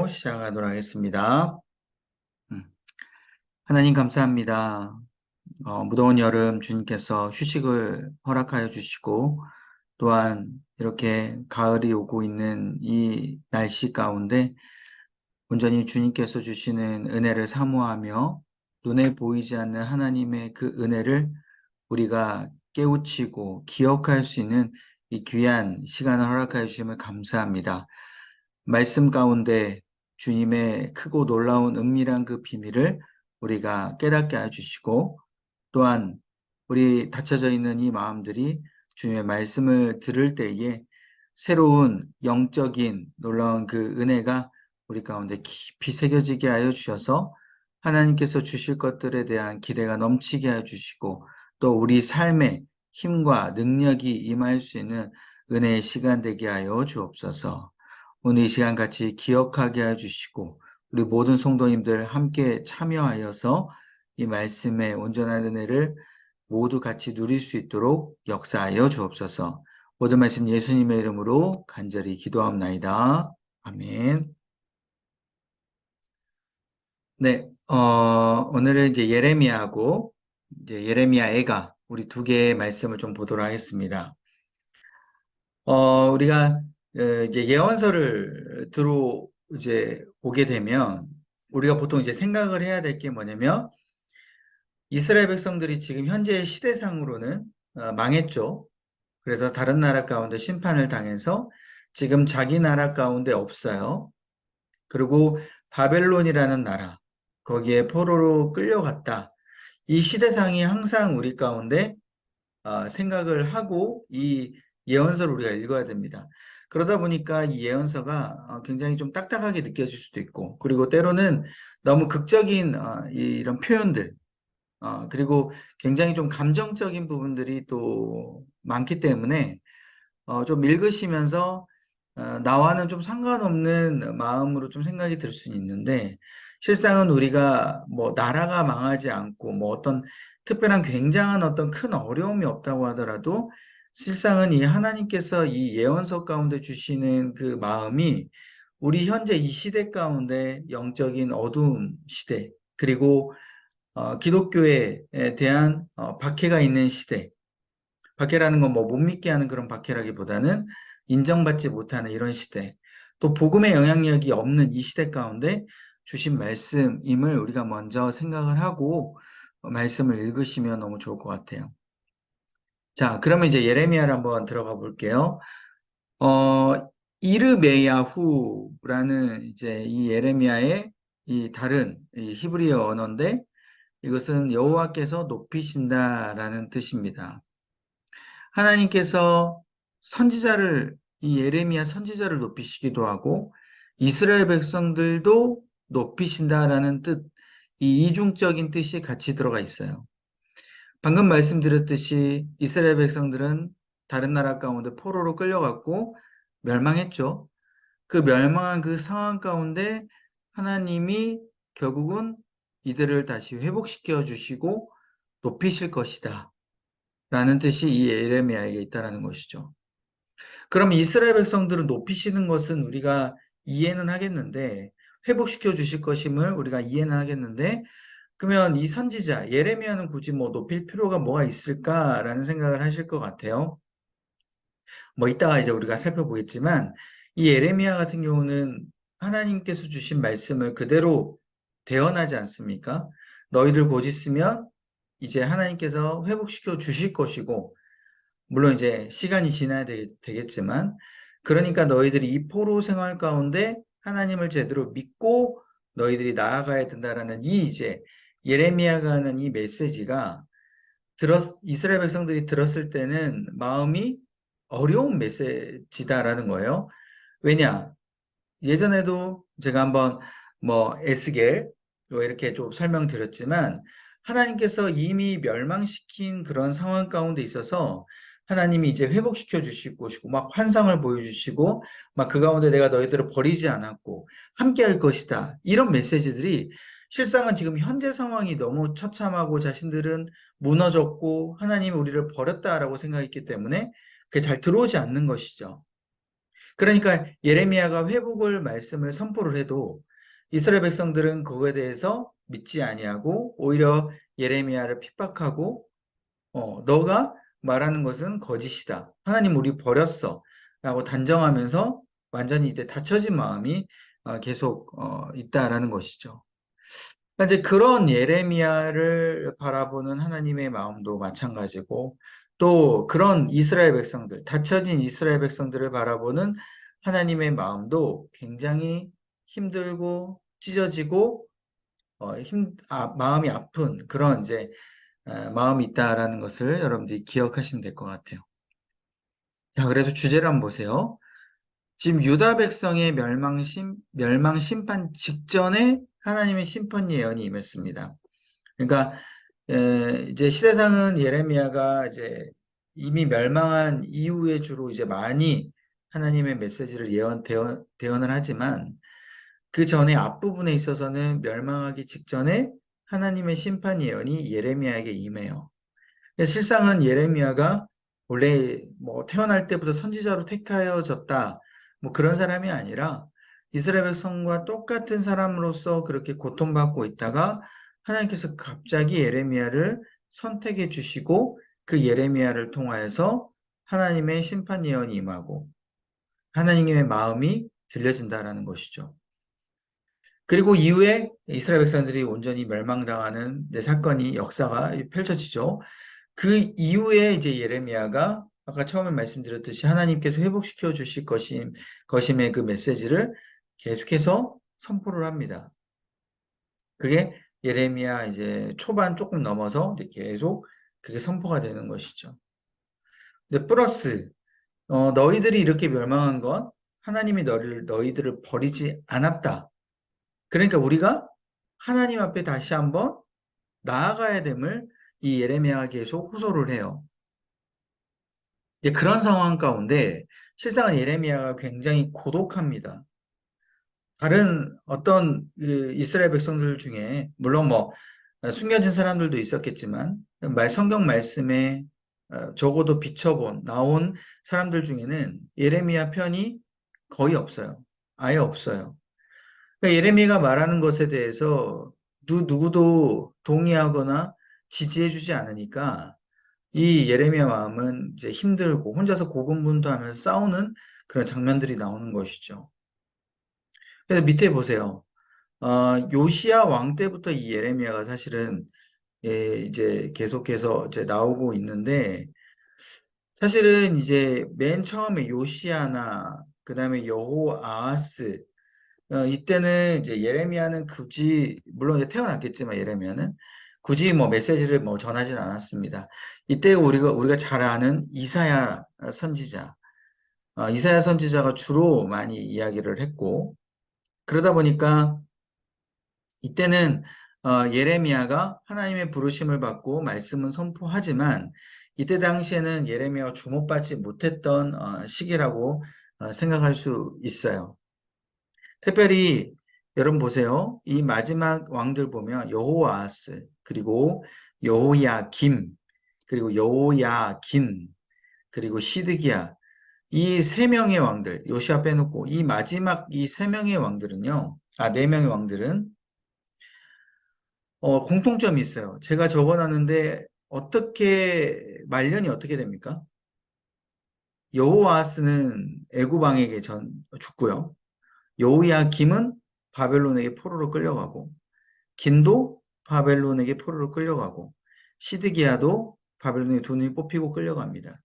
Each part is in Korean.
기도로 시작하도록 하겠습니다. 음, 하나님 감사합니다. 무더운 여름 주님께서 휴식을 허락하여 주시고 또한 이렇게 가을이 오고 있는 이 날씨 가운데 온전히 주님께서 주시는 은혜를 사모하며 눈에 보이지 않는 하나님의 그 은혜를 우리가 깨우치고 기억할 수 있는 이 귀한 시간을 허락하여 주심을 감사합니다. 말씀 가운데 주님의 크고 놀라운 은밀한 그 비밀을 우리가 깨닫게 해주시고 또한 우리 닫혀져 있는 이 마음들이 주님의 말씀을 들을 때에 새로운 영적인 놀라운 그 은혜가 우리 가운데 깊이 새겨지게 하여 주셔서 하나님께서 주실 것들에 대한 기대가 넘치게 하여 주시고 또 우리 삶에 힘과 능력이 임할 수 있는 은혜의 시간 되게 하여 주옵소서. 오늘 이 시간 같이 기억하게 해주시고 우리 모든 성도님들 함께 참여하여서 이 말씀의 온전한 은혜를 모두 같이 누릴 수 있도록 역사하여 주옵소서. 모든 말씀 예수님의 이름으로 간절히 기도합나이다. 아멘. 네, 오늘은 이제 예레미야하고 이제 예레미야 애가 우리 두 개의 말씀을 좀 보도록 하겠습니다. 우리가 이제 예언서를 이제 보게 되면 우리가 보통 이제 생각을 해야 될 게 뭐냐면 이스라엘 백성들이 지금 현재 시대상으로는 망했죠. 그래서 다른 나라 가운데 심판을 당해서 지금 자기 나라 가운데 없어요. 그리고 바벨론이라는 나라, 거기에 포로로 끌려갔다. 이 시대상이 항상 우리 가운데 생각을 하고 이 예언서를 우리가 읽어야 됩니다. 그러다 보니까 이 예언서가 굉장히 좀 딱딱하게 느껴질 수도 있고, 그리고 때로는 너무 극적인 이런 표현들, 그리고 굉장히 좀 감정적인 부분들이 또 많기 때문에 좀 읽으시면서 나와는 좀 상관없는 마음으로 좀 생각이 들 수는 있는데 실상은 우리가 뭐 나라가 망하지 않고 뭐 어떤 특별한 굉장한 어떤 큰 어려움이 없다고 하더라도 실상은 이 하나님께서 이 예언서 가운데 주시는 그 마음이 우리 현재 이 시대 가운데 영적인 어두움 시대 그리고 기독교에 대한 박해가 있는 시대 박해라는 건 뭐 못 믿게 하는 그런 박해라기보다는 인정받지 못하는 이런 시대, 또 복음의 영향력이 없는 이 시대 가운데 주신 말씀임을 우리가 먼저 생각을 하고 말씀을 읽으시면 너무 좋을 것 같아요. 자, 그러면 이제 예레미야를 한번 들어가 볼게요. 어, 이르메야후라는 이제 이 예레미야의 이 다른 이 히브리어 언어인데 이것은 여호와께서 높이신다라는 뜻입니다. 하나님께서 이 예레미야 선지자를 높이시기도 하고 이스라엘 백성들도 높이신다라는 뜻, 이 이중적인 뜻이 같이 들어가 있어요. 방금 말씀드렸듯이 이스라엘 백성들은 다른 나라 가운데 포로로 끌려갔고 멸망했죠. 그 멸망한 그 상황 가운데 하나님이 결국은 이들을 다시 회복시켜 주시고 높이실 것이다. 라는 뜻이 이 예레미야에게 있다라는 것이죠. 그럼 이스라엘 백성들을 높이시는 것은 우리가 이해는 하겠는데, 회복시켜 주실 것임을 우리가 이해는 하겠는데, 그러면 이 선지자, 예레미야는 굳이 뭐 높일 필요가 뭐가 있을까라는 생각을 하실 것 같아요. 뭐 이따가 이제 우리가 살펴보겠지만, 이 예레미야 같은 경우는 하나님께서 주신 말씀을 그대로 대언하지 않습니까? 너희들 곧 있으면 이제 하나님께서 회복시켜 주실 것이고, 물론 이제 시간이 지나야 되겠지만, 그러니까 너희들이 이 포로 생활 가운데 하나님을 제대로 믿고 너희들이 나아가야 된다라는 이 이제 예레미야가 하는 이 메시지가 이스라엘 백성들이 들었을 때는 마음이 어려운 메시지다라는 거예요. 왜냐? 예전에도 제가 한번 뭐 에스겔 뭐 이렇게 좀 설명드렸지만 하나님께서 이미 멸망시킨 그런 상황 가운데 있어서 하나님이 이제 회복시켜 주실 것이고 막 환상을 보여주시고 막 그 가운데 내가 너희들을 버리지 않았고 함께 할 것이다. 이런 메시지들이 실상은 지금 현재 상황이 너무 처참하고 자신들은 무너졌고 하나님이 우리를 버렸다라고 생각했기 때문에 그게 잘 들어오지 않는 것이죠. 그러니까 예레미야가 회복을 말씀을 선포를 해도 이스라엘 백성들은 그거에 대해서 믿지 아니하고 오히려 예레미야를 핍박하고 너가 말하는 것은 거짓이다. 하나님 우리 버렸어. 라고 단정하면서 완전히 이제 닫혀진 마음이 계속 있다라는 것이죠. 그러니까 이제 그런 예레미야를 바라보는 하나님의 마음도 마찬가지고 또 그런 이스라엘 백성들, 닫혀진 이스라엘 백성들을 바라보는 하나님의 마음도 굉장히 힘들고 찢어지고 마음이 아픈 그런 이제 마음이 있다라는 것을 여러분들이 기억하시면 될 것 같아요. 자, 그래서 주제를 한번 보세요. 지금 유다 백성의 멸망 심판 직전에 하나님의 심판 예언이 임했습니다. 그러니까 이제 시대상은 예레미야가 이제 이미 멸망한 이후에 주로 이제 많이 하나님의 메시지를 대언을 하지만 그 전에 앞부분에 있어서는 멸망하기 직전에 하나님의 심판 예언이 예레미야에게 임해요. 실상은 예레미야가 원래 뭐 태어날 때부터 선지자로 택하여졌다 뭐 그런 사람이 아니라 이스라엘 백성과 똑같은 사람으로서 그렇게 고통받고 있다가 하나님께서 갑자기 예레미야를 선택해 주시고 그 예레미야를 통하여서 하나님의 심판 예언이 임하고 하나님의 마음이 들려진다라는 것이죠. 그리고 이후에 이스라엘 백성들이 온전히 멸망당하는 사건이 역사가 펼쳐지죠. 그 이후에 이제 예레미야가 아까 처음에 말씀드렸듯이 하나님께서 회복시켜 주실 것임의 그 메시지를 계속해서 선포를 합니다. 그게 예레미야 이제 초반 조금 넘어서 이제 계속 그게 선포가 되는 것이죠. 근데 플러스 너희들이 이렇게 멸망한 건 하나님이 너희들을 버리지 않았다. 그러니까 우리가 하나님 앞에 다시 한번 나아가야 됨을 이 예레미야가 계속 호소를 해요. 그런 상황 가운데 실상은 예레미야가 굉장히 고독합니다. 다른 어떤 그 이스라엘 백성들 중에 물론 뭐 숨겨진 사람들도 있었겠지만 성경 말씀에 적어도 나온 사람들 중에는 예레미야 편이 거의 없어요. 아예 없어요. 그러니까 예레미야가 말하는 것에 대해서 누구도 동의하거나 지지해주지 않으니까 이 예레미야 마음은 이제 힘들고 혼자서 고군분투하면서 싸우는 그런 장면들이 나오는 것이죠. 그래서 밑에 보세요. 요시야 왕 때부터 이 예레미야가 사실은 이제 계속해서 이제 나오고 있는데 사실은 이제 맨 처음에 요시야나 그다음에 여호아하스 이때는 이제 예레미야는 굳이 물론 이제 태어났겠지만 예레미야는 굳이 뭐 메시지를 뭐 전하진 않았습니다. 이때 우리가 잘 아는 이사야 선지자, 이사야 선지자가 주로 많이 이야기를 했고 그러다 보니까 이때는 예레미야가 하나님의 부르심을 받고 말씀은 선포하지만 이때 당시에는 예레미야가 주목받지 못했던 시기라고 생각할 수 있어요. 특별히 여러분 보세요. 이 마지막 왕들 보면 여호아스 그리고 여호야김 그리고 여호야긴 그리고 시드기야 이 세 명의 왕들 요시아 빼놓고 이 마지막 이 세 명의 왕들은요. 네 명의 왕들은 공통점이 있어요. 제가 적어놨는데 어떻게 말년이 어떻게 됩니까? 여호아스는 애굽 왕에게 죽고요. 여호야김은 바벨론에게 포로로 끌려가고 긴도 바벨론에게 포로로 끌려가고 시드기야도 바벨론의 돈이 뽑히고 끌려갑니다.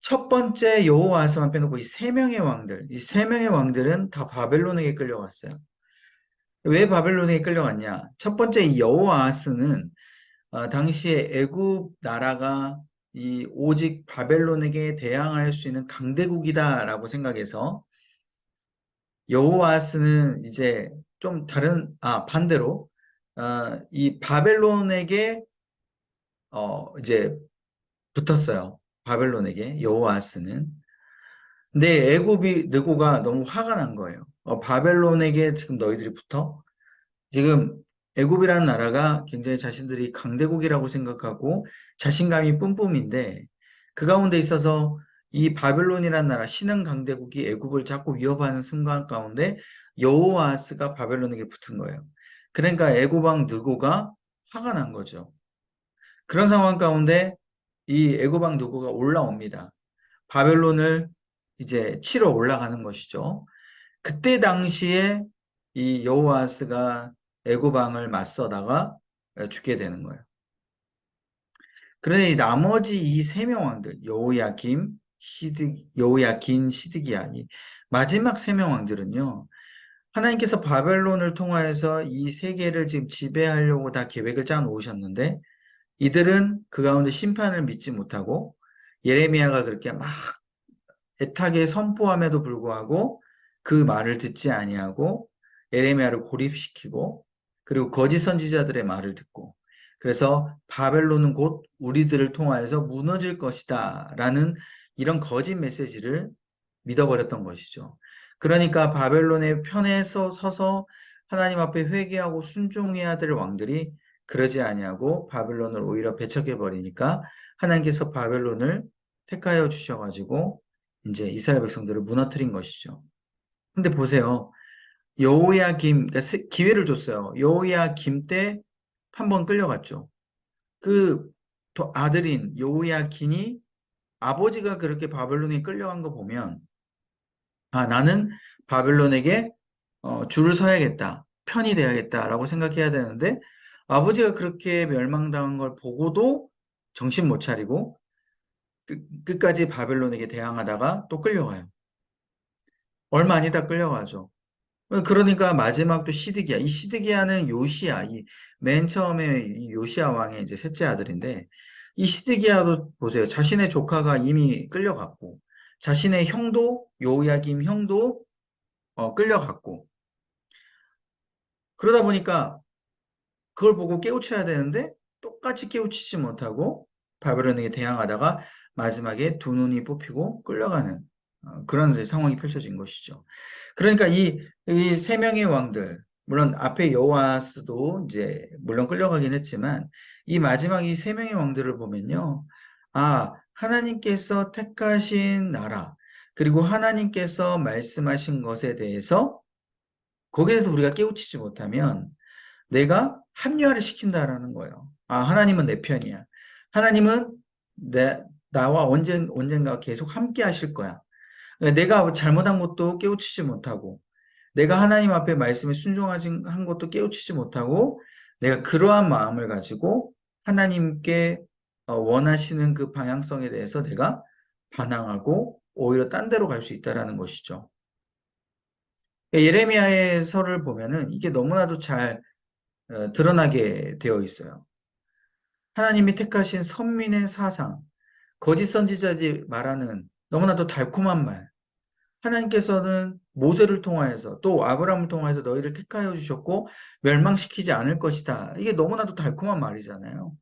첫 번째 여호아스만 빼놓고 이 세 명의 왕들은 다 바벨론에게 끌려갔어요. 왜 바벨론에게 끌려갔냐? 첫 번째 이 여호아스는 당시에 애굽 나라가 이 오직 바벨론에게 대항할 수 있는 강대국이다라고 생각해서 여호와스는 이제 좀 반대로 이 바벨론에게 이제 붙었어요. 바벨론에게 여호와스는. 근데 애굽이 느고가 너무 화가 난 거예요. 바벨론에게 지금 너희들이 붙어? 지금 애굽이라는 나라가 굉장히 자신들이 강대국이라고 생각하고 자신감이 뿜뿜인데 그 가운데 있어서 이 바벨론이라는 나라 신흥 강대국이 애굽을 자꾸 위협하는 순간 가운데 여호아하스가 바벨론에게 붙은 거예요. 그러니까 애굽 왕 느고가 화가 난 거죠. 그런 상황 가운데 이 애굽 왕 느고가 올라옵니다. 바벨론을 이제 치러 올라가는 것이죠. 그때 당시에 이 여호아스가 애굽 왕을 맞서다가 죽게 되는 거예요. 그런데 이 나머지 이 세 명 왕들 여호야긴, 시드기야 이 마지막 세 명 왕들은요. 하나님께서 바벨론을 통하여서 이 세계를 지금 지배하려고 다 계획을 짜 놓으셨는데 이들은 그 가운데 심판을 믿지 못하고 예레미야가 그렇게 막 애타게 선포함에도 불구하고 그 말을 듣지 아니하고 예레미야를 고립시키고 그리고 거짓 선지자들의 말을 듣고 그래서 바벨론은 곧 우리들을 통하여서 무너질 것이다 라는 이런 거짓 메시지를 믿어버렸던 것이죠. 그러니까 바벨론의 편에 서서 하나님 앞에 회개하고 순종해야 될 왕들이 그러지 아니하고 바벨론을 오히려 배척해 버리니까 하나님께서 바벨론을 택하여 주셔가지고 이제 이스라엘 백성들을 무너뜨린 것이죠. 근데 보세요. 여호야김, 그러니까 기회를 줬어요. 여호야김 때 한 번 끌려갔죠. 그 아들인 여호야긴이 아버지가 그렇게 바벨론에 끌려간 거 보면 아, 나는 바벨론에게 줄을 서야겠다. 편이 돼야겠다라고 생각해야 되는데 아버지가 그렇게 멸망당한 걸 보고도 정신 못 차리고 끝까지 바벨론에게 대항하다가 또 끌려가요. 얼마 아니다 끌려가죠. 그러니까 마지막 또 시드기야. 이 시드기야는 요시야. 이 맨 처음에 이 요시야 왕의 이제 셋째 아들인데 이 시드기야도 보세요. 자신의 조카가 이미 끌려갔고 자신의 형도 요야김 형도 끌려갔고 그러다 보니까 그걸 보고 깨우쳐야 되는데 똑같이 깨우치지 못하고 바벨론에게 대항하다가 마지막에 두 눈이 뽑히고 끌려가는 그런 이제 상황이 펼쳐진 것이죠. 그러니까 이 세 명의 왕들, 물론 앞에 여호와스도 이제 물론 끌려가긴 했지만 이 마지막 이 세 명의 왕들을 보면요. 아, 하나님께서 택하신 나라, 그리고 하나님께서 말씀하신 것에 대해서 거기에서 우리가 깨우치지 못하면 내가 합리화를 시킨다라는 거예요. 아, 하나님은 내 편이야. 하나님은 나와 언젠가 계속 함께 하실 거야. 내가 잘못한 것도 깨우치지 못하고, 내가 하나님 앞에 말씀에 순종하지 한 것도 깨우치지 못하고, 내가 그러한 마음을 가지고 하나님께 원하시는 그 방향성에 대해서 내가 반항하고 오히려 딴 데로 갈 수 있다라는 것이죠. 예레미야의 설을 보면은 이게 너무나도 잘 드러나게 되어 있어요. 하나님이 택하신 선민의 사상, 거짓 선지자들이 말하는 너무나도 달콤한 말. 하나님께서는 모세를 통하여서 또 아브라함을 통하여서 너희를 택하여 주셨고 멸망시키지 않을 것이다. 이게 너무나도 달콤한 말이잖아요.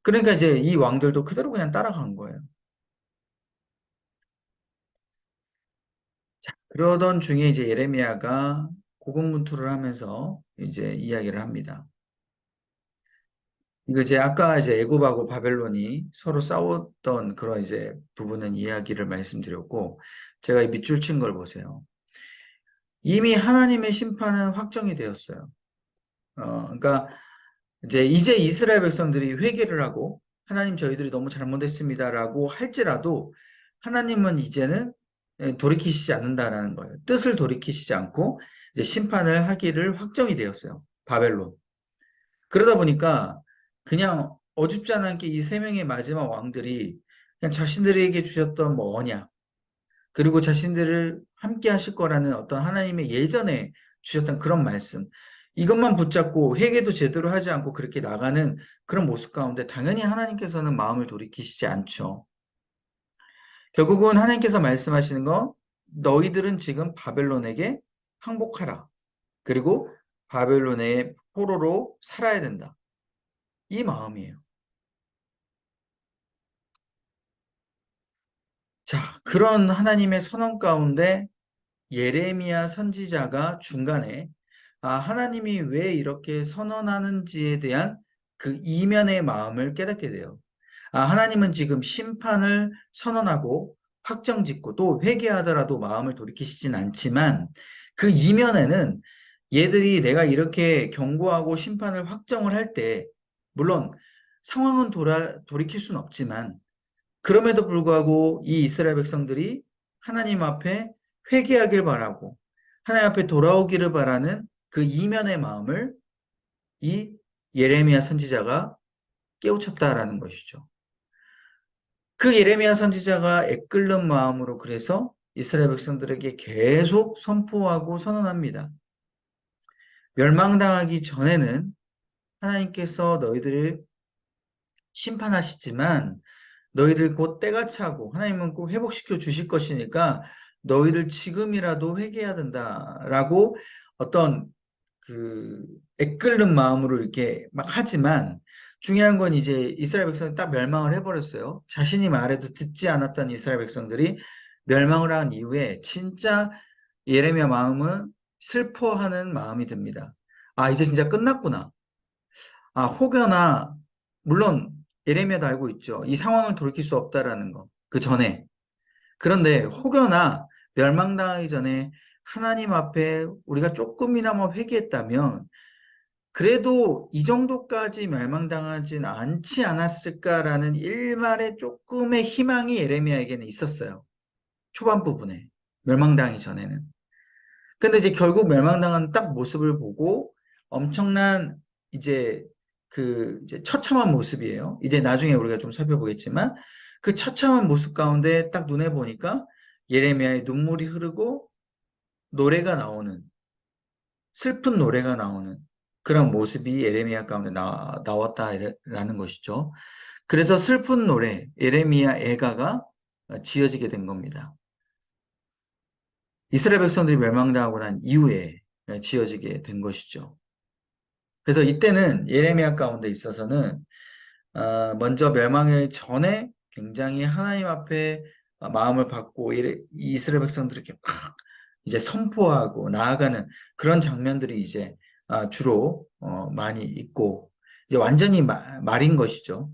그러니까 이제 이 왕들도 그대로 그냥 따라간 거예요. 자, 그러던 중에 이제 예레미야가 고군분투를 하면서 이제 이야기를 합니다. 이거 이제 아까 이제 애굽하고 바벨론이 서로 싸웠던 그런 이제 부분은 이야기를 말씀드렸고 제가 이 밑줄 친 걸 보세요. 이미 하나님의 심판은 확정이 되었어요. 그러니까 이제 이스라엘 백성들이 회개를 하고 하나님 저희들이 너무 잘못했습니다라고 할지라도 하나님은 이제는 돌이키시지 않는다라는 거예요. 뜻을 돌이키시지 않고 이제 심판을 하기를 확정이 되었어요. 바벨론. 그러다 보니까 그냥 어줍지 않게 이 세 명의 마지막 왕들이 그냥 자신들에게 주셨던 뭐 언약, 그리고 자신들을 함께 하실 거라는 어떤 하나님의 예전에 주셨던 그런 말씀, 이것만 붙잡고 회개도 제대로 하지 않고 그렇게 나가는 그런 모습 가운데 당연히 하나님께서는 마음을 돌이키시지 않죠. 결국은 하나님께서 말씀하시는 건 너희들은 지금 바벨론에게 항복하라. 그리고 바벨론의 포로로 살아야 된다. 이 마음이에요. 자, 그런 하나님의 선언 가운데 예레미야 선지자가 중간에 하나님이 왜 이렇게 선언하는지에 대한 그 이면의 마음을 깨닫게 돼요. 하나님은 지금 심판을 선언하고 확정짓고 또 회개하더라도 마음을 돌이키시진 않지만 그 이면에는 얘들이 내가 이렇게 경고하고 심판을 확정을 할 때 물론 상황은 돌이킬 수는 없지만 그럼에도 불구하고 이 이스라엘 백성들이 하나님 앞에 회개하길 바라고 하나님 앞에 돌아오기를 바라는 그 이면의 마음을 이 예레미야 선지자가 깨우쳤다라는 것이죠. 그 예레미야 선지자가 애끓는 마음으로 그래서 이스라엘 백성들에게 계속 선포하고 선언합니다. 멸망당하기 전에는 하나님께서 너희들을 심판하시지만 너희들 곧 때가 차고 하나님은 꼭 회복시켜 주실 것이니까 너희들 지금이라도 회개해야 된다라고 어떤 그 애끓는 마음으로 이렇게 막 하지만 중요한 건 이제 이스라엘 백성이 딱 멸망을 해버렸어요. 자신이 말해도 듣지 않았던 이스라엘 백성들이 멸망을 한 이후에 진짜 예레미야 마음은 슬퍼하는 마음이 듭니다. 아, 이제 진짜 끝났구나. 아, 혹여나 물론 예레미야도 알고 있죠. 이 상황을 돌이킬 수 없다라는 거. 그 전에. 그런데 혹여나 멸망당하기 전에 하나님 앞에 우리가 조금이나마 회개했다면 그래도 이 정도까지 멸망당하진 않지 않았을까라는 일말의 조금의 희망이 예레미야에게는 있었어요. 초반 부분에. 멸망당하기 전에는. 근데 이제 결국 멸망당한 딱 모습을 보고 엄청난 이제 그 이제 처참한 모습이에요. 이제 나중에 우리가 좀 살펴보겠지만 그 처참한 모습 가운데 딱 눈에 보니까 예레미야의 눈물이 흐르고 노래가 나오는 슬픈 노래가 나오는 그런 모습이 예레미야 가운데 나왔다라는 것이죠. 그래서 슬픈 노래 예레미야 애가가 지어지게 된 겁니다. 이스라엘 백성들이 멸망당하고 난 이후에 지어지게 된 것이죠. 그래서 이때는 예레미야 가운데 있어서는 먼저 멸망하기 전에 굉장히 하나님 앞에 마음을 받고 이스라엘 백성들에게 막 이제 선포하고 나아가는 그런 장면들이 이제 주로 많이 있고 이제 완전히 말인 것이죠.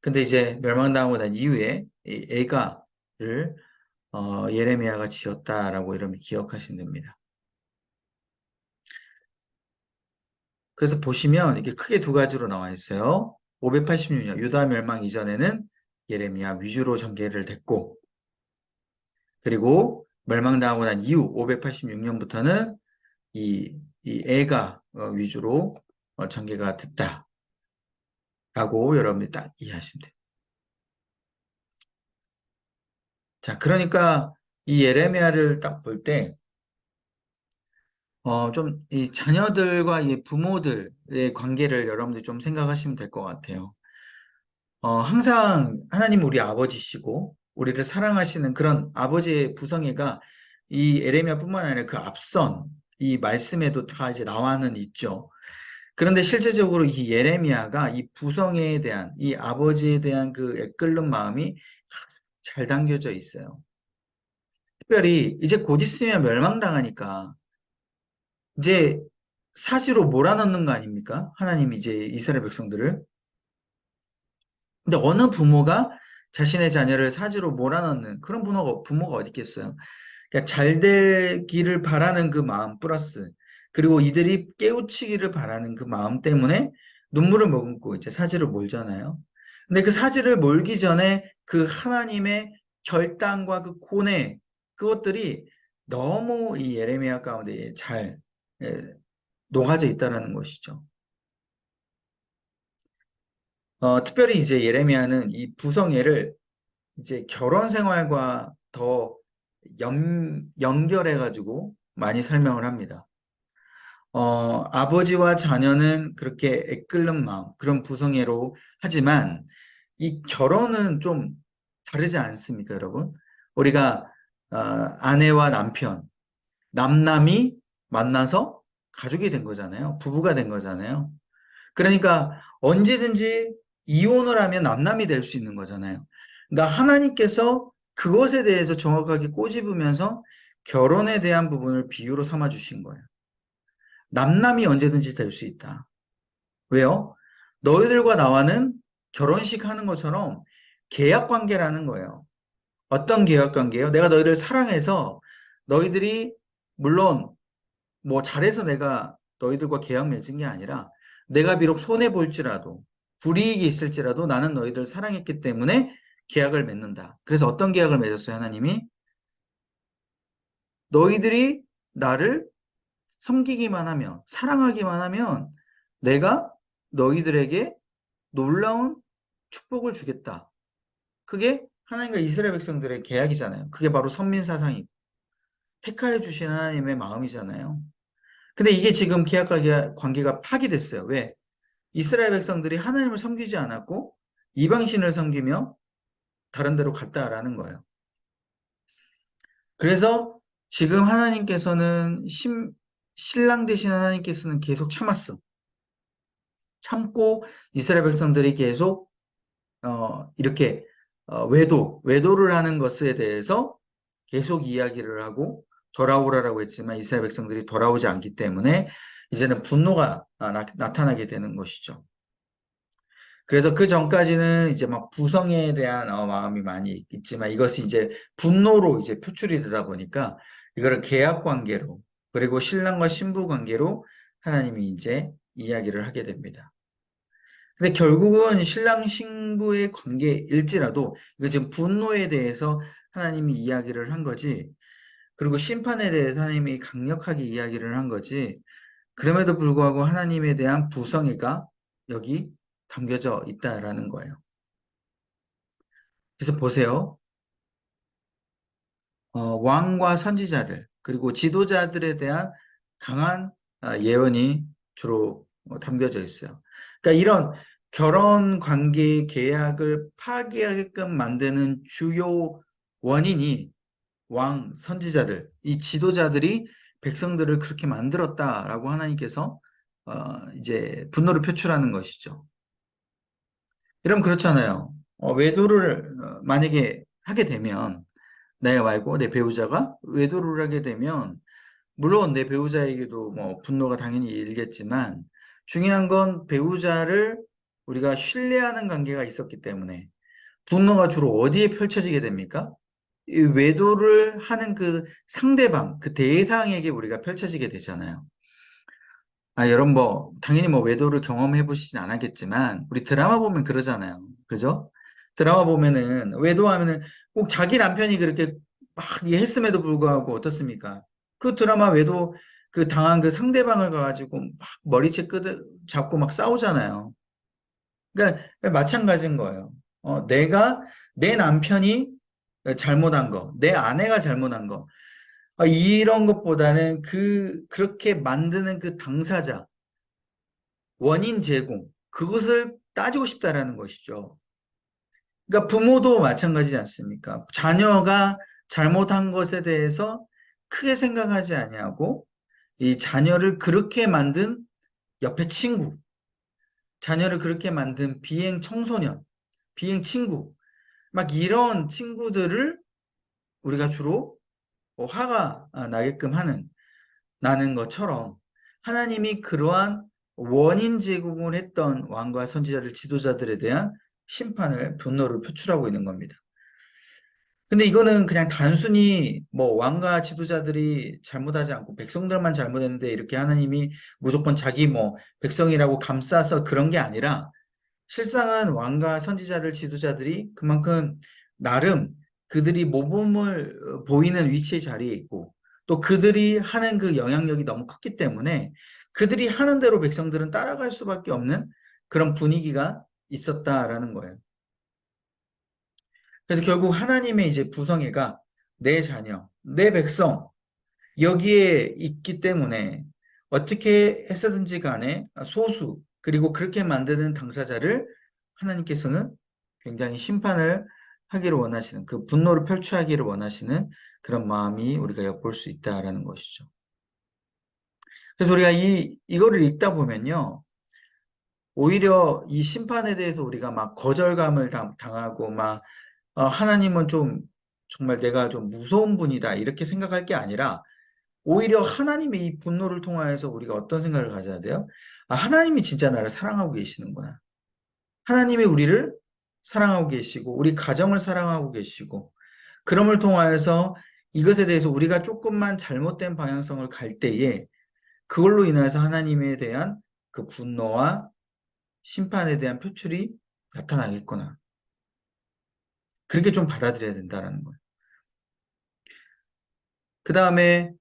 근데 이제 멸망당하고 난 이후에 이 애가를 예레미야가 지었다라고 이러면 기억하시면 됩니다. 그래서 보시면 이게 크게 두 가지로 나와 있어요. 586년 유다 멸망 이전에는 예레미야 위주로 전개를 됐고 그리고 멸망당하고 난 이후 586년부터는 이 애가 위주로 전개가 됐다라고 여러분이 딱 이해하시면 돼요. 자, 그러니까 이 예레미야를 딱 볼 때 좀 이 자녀들과 이 부모들의 관계를 여러분들이 좀 생각하시면 될 것 같아요. 항상 하나님 우리 아버지시고 우리를 사랑하시는 그런 아버지의 부성애가 이 에레미야뿐만 아니라 그 앞선 이 말씀에도 다 이제 나와는 있죠. 그런데 실제적으로 이 예레미야가 이 부성애에 대한 이 아버지에 대한 그 애끓는 마음이 잘 담겨져 있어요. 특별히 이제 곧 있으면 멸망당하니까 이제 사지로 몰아넣는 거 아닙니까? 하나님이 이제 이스라엘 백성들을. 근데 어느 부모가 자신의 자녀를 사지로 몰아넣는 그런 부모가 어디 있겠어요? 그러니까 잘 되기를 바라는 그 마음 플러스 그리고 이들이 깨우치기를 바라는 그 마음 때문에 눈물을 머금고 이제 사지를 몰잖아요. 근데 그 사지를 몰기 전에 그 하나님의 결단과 그 고뇌 그것들이 너무 이 예레미야 가운데 잘 녹아져 있다라는 것이죠. 특별히 이제 예레미야는 이 부성애를 이제 결혼 생활과 더 연결해가지고 많이 설명을 합니다. 아버지와 자녀는 그렇게 애끓는 마음, 그런 부성애로 하지만 이 결혼은 좀 다르지 않습니까, 여러분? 우리가 아내와 남편, 남남이 만나서 가족이 된 거잖아요. 부부가 된 거잖아요. 그러니까 언제든지 이혼을 하면 남남이 될 수 있는 거잖아요. 그러니까 하나님께서 그것에 대해서 정확하게 꼬집으면서 결혼에 대한 부분을 비유로 삼아 주신 거예요. 남남이 언제든지 될 수 있다. 왜요? 너희들과 나와는 결혼식 하는 것처럼 계약 관계라는 거예요. 어떤 계약 관계예요? 내가 너희를 사랑해서 너희들이 물론 뭐 잘해서 내가 너희들과 계약 맺은 게 아니라 내가 비록 손해 볼지라도 불이익이 있을지라도 나는 너희들 사랑했기 때문에 계약을 맺는다. 그래서 어떤 계약을 맺었어요, 하나님이? 너희들이 나를 섬기기만 하면, 사랑하기만 하면 내가 너희들에게 놀라운 축복을 주겠다. 그게 하나님과 이스라엘 백성들의 계약이잖아요. 그게 바로 선민사상이고 택하여 주신 하나님의 마음이잖아요. 근데 이게 지금 계약과 관계가 파기됐어요. 왜? 이스라엘 백성들이 하나님을 섬기지 않았고 이방신을 섬기며 다른 데로 갔다라는 거예요. 그래서 지금 하나님께서는 신랑 되신 하나님께서는 계속 참았어. 참고 이스라엘 백성들이 계속 이렇게 외도를 하는 것에 대해서 계속 이야기를 하고 돌아오라라고 했지만 이스라엘 백성들이 돌아오지 않기 때문에 이제는 분노가 나타나게 되는 것이죠. 그래서 그 전까지는 이제 막 부성에 대한 마음이 많이 있지만 이것이 이제 분노로 이제 표출이 되다 보니까 이거를 계약 관계로 그리고 신랑과 신부 관계로 하나님이 이제 이야기를 하게 됩니다. 근데 결국은 신랑 신부의 관계일지라도 이거 지금 분노에 대해서 하나님이 이야기를 한 거지. 그리고 심판에 대해서 하나님이 강력하게 이야기를 한 거지. 그럼에도 불구하고 하나님에 대한 부성애가 여기 담겨져 있다라는 거예요. 그래서 보세요. 왕과 선지자들, 그리고 지도자들에 대한 강한 예언이 주로 담겨져 있어요. 그러니까 이런 결혼 관계 계약을 파기하게끔 만드는 주요 원인이 왕, 선지자들, 이 지도자들이 백성들을 그렇게 만들었다라고 하나님께서 이제 분노를 표출하는 것이죠. 이러면 그렇잖아요. 외도를 만약에 하게 되면 내가 말고 내 배우자가 외도를 하게 되면 물론 내 배우자에게도 뭐 분노가 당연히 일겠지만 중요한 건 배우자를 우리가 신뢰하는 관계가 있었기 때문에 분노가 주로 어디에 펼쳐지게 됩니까? 이 외도를 하는 그 상대방, 그 대상에게 우리가 펼쳐지게 되잖아요. 여러분 뭐 당연히 뭐 외도를 경험해 보시진 않았겠지만 우리 드라마 보면 그러잖아요. 그죠? 드라마 보면은 외도하면은 꼭 자기 남편이 그렇게 막 했음에도 불구하고 어떻습니까? 그 드라마 외도 그 당한 그 상대방을 가지고 막 머리채 잡고 막 싸우잖아요. 그러니까 마찬가지인 거예요. 내가 내 남편이 잘못한 거, 내 아내가 잘못한 거, 이런 것보다는 그렇게 만드는 그 당사자, 원인 제공, 그것을 따지고 싶다라는 것이죠. 그러니까 부모도 마찬가지지 않습니까? 자녀가 잘못한 것에 대해서 크게 생각하지 아니하고 이 자녀를 그렇게 만든 옆에 친구, 자녀를 그렇게 만든 비행 청소년, 비행 친구, 막 이런 친구들을 우리가 주로 화가 나게끔 나는 것처럼 하나님이 그러한 원인 제공을 했던 왕과 선지자들, 지도자들에 대한 심판을, 분노를 표출하고 있는 겁니다. 근데 이거는 그냥 단순히 뭐 왕과 지도자들이 잘못하지 않고 백성들만 잘못했는데 이렇게 하나님이 무조건 자기 뭐 백성이라고 감싸서 그런 게 아니라 실상은 왕과 선지자들, 지도자들이 그만큼 나름 그들이 모범을 보이는 위치에 자리에 있고 또 그들이 하는 그 영향력이 너무 컸기 때문에 그들이 하는 대로 백성들은 따라갈 수밖에 없는 그런 분위기가 있었다라는 거예요. 그래서 결국 하나님의 이제 부성애가 내 자녀, 내 백성 여기에 있기 때문에 어떻게 해서든지 간에 소수 그리고 그렇게 만드는 당사자를 하나님께서는 굉장히 심판을 하기를 원하시는 그 분노를 표출하기를 원하시는 그런 마음이 우리가 엿볼 수 있다라는 것이죠. 그래서 우리가 이거를 읽다 보면요. 오히려 이 심판에 대해서 우리가 막 거절감을 당하고 막 하나님은 좀 정말 내가 좀 무서운 분이다 이렇게 생각할 게 아니라 오히려 하나님의 이 분노를 통하여서 우리가 어떤 생각을 가져야 돼요? 하나님이 진짜 나를 사랑하고 계시는구나. 하나님이 우리를 사랑하고 계시고 우리 가정을 사랑하고 계시고 그럼을 통하여서 이것에 대해서 우리가 조금만 잘못된 방향성을 갈 때에 그걸로 인해서 하나님에 대한 그 분노와 심판에 대한 표출이 나타나겠구나. 그렇게 좀 받아들여야 된다는 거예요. 그 다음에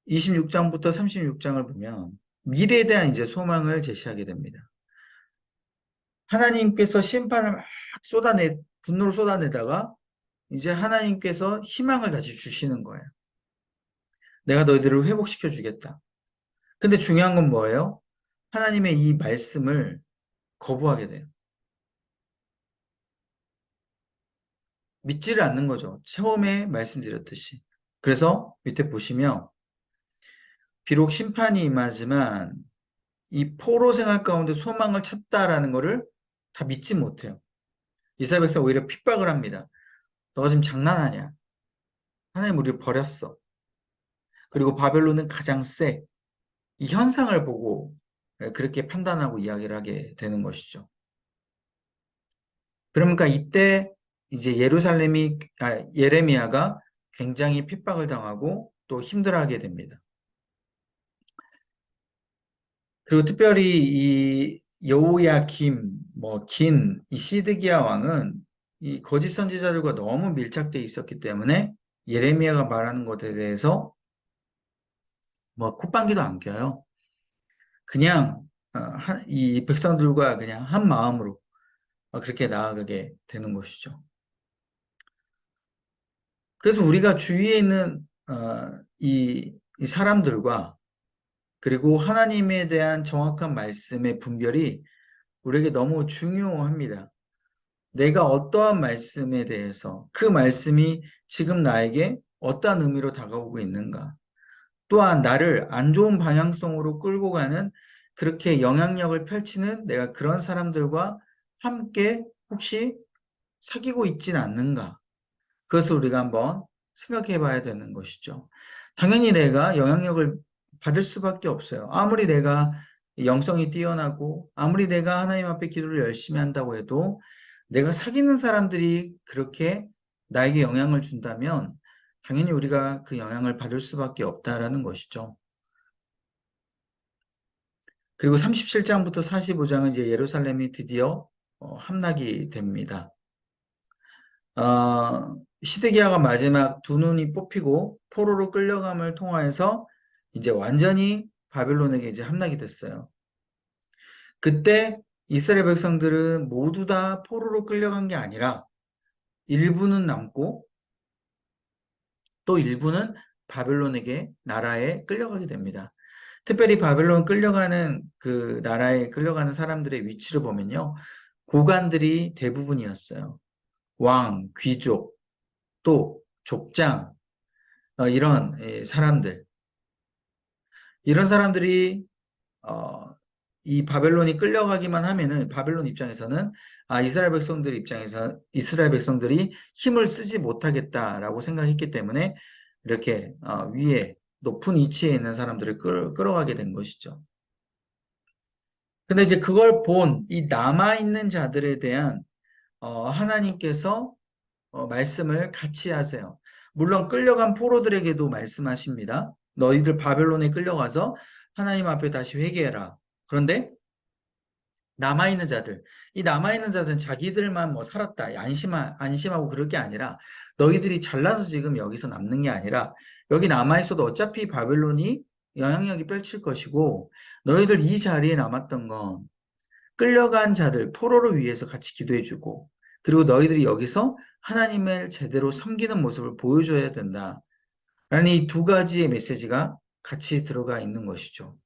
26장부터 36장을 보면 미래에 대한 이제 소망을 제시하게 됩니다. 하나님께서 심판을 막 분노를 쏟아내다가 이제 하나님께서 희망을 다시 주시는 거예요. 내가 너희들을 회복시켜 주겠다. 근데 중요한 건 뭐예요? 하나님의 이 말씀을 거부하게 돼요. 믿지를 않는 거죠. 처음에 말씀드렸듯이. 그래서 밑에 보시면 비록 심판이 임하지만 이 포로 생활 가운데 소망을 찾다라는 거를 다 믿지 못해요. 이스라엘 백성 오히려 핍박을 합니다. 너가 지금 장난하냐? 하나님 우리를 버렸어. 그리고 바벨론은 가장 세. 이 현상을 보고 그렇게 판단하고 이야기를 하게 되는 것이죠. 그러니까 이때 이제 예레미야가 굉장히 핍박을 당하고 또 힘들어하게 됩니다. 그리고 특별히 이 여호야김, 이 시드기야 왕은 이 거짓 선지자들과 너무 밀착돼 있었기 때문에 예레미야가 말하는 것에 대해서 콧방귀도 안 껴요. 그냥 이 백성들과 그냥 한 마음으로 그렇게 나아가게 되는 것이죠. 그래서 우리가 주위에 있는 이 사람들과 그리고 하나님에 대한 정확한 말씀의 분별이 우리에게 너무 중요합니다. 내가 어떠한 말씀에 대해서 그 말씀이 지금 나에게 어떠한 의미로 다가오고 있는가. 또한 나를 안 좋은 방향성으로 끌고 가는 그렇게 영향력을 펼치는 내가 그런 사람들과 함께 혹시 사귀고 있지는 않는가. 그것을 우리가 한번 생각해 봐야 되는 것이죠. 당연히 내가 영향력을 받을 수밖에 없어요. 아무리 내가 영성이 뛰어나고 아무리 내가 하나님 앞에 기도를 열심히 한다고 해도 내가 사귀는 사람들이 그렇게 나에게 영향을 준다면 당연히 우리가 그 영향을 받을 수밖에 없다라는 것이죠. 그리고 37장부터 45장은 이제 예루살렘이 드디어 함락이 됩니다. 시드기야가 마지막 두 눈이 뽑히고 포로로 끌려감을 통하여서 이제 완전히 바벨론에게 이제 함락이 됐어요. 그때 이스라엘 백성들은 모두 다 포로로 끌려간 게 아니라 일부는 남고 또 일부는 바벨론에게 나라에 끌려가게 됩니다. 특별히 바벨론 끌려가는 그 나라에 끌려가는 사람들의 위치를 보면요. 고관들이 대부분이었어요. 왕, 귀족, 또 족장, 이런 사람들. 이런 사람들이 어, 이 바벨론이 끌려가기만 하면은 바벨론 입장에서는 이스라엘 백성들이 힘을 쓰지 못하겠다라고 생각했기 때문에 이렇게 위에 높은 위치에 있는 사람들을 끌어가게 된 것이죠. 근데 이제 그걸 본 이 남아있는 자들에 대한 하나님께서 말씀을 같이 하세요. 물론 끌려간 포로들에게도 말씀하십니다. 너희들 바벨론에 끌려가서 하나님 앞에 다시 회개해라. 그런데 남아있는 자들, 이 남아있는 자들은 자기들만 살았다, 안심하고 그럴 게 아니라 너희들이 잘나서 지금 여기서 남는 게 아니라 여기 남아있어도 어차피 바벨론이 영향력이 펼칠 것이고 너희들 이 자리에 남았던 건 끌려간 자들, 포로를 위해서 같이 기도해주고 그리고 너희들이 여기서 하나님을 제대로 섬기는 모습을 보여줘야 된다. 라는 이 두 가지의 메시지가 같이 들어가 있는 것이죠.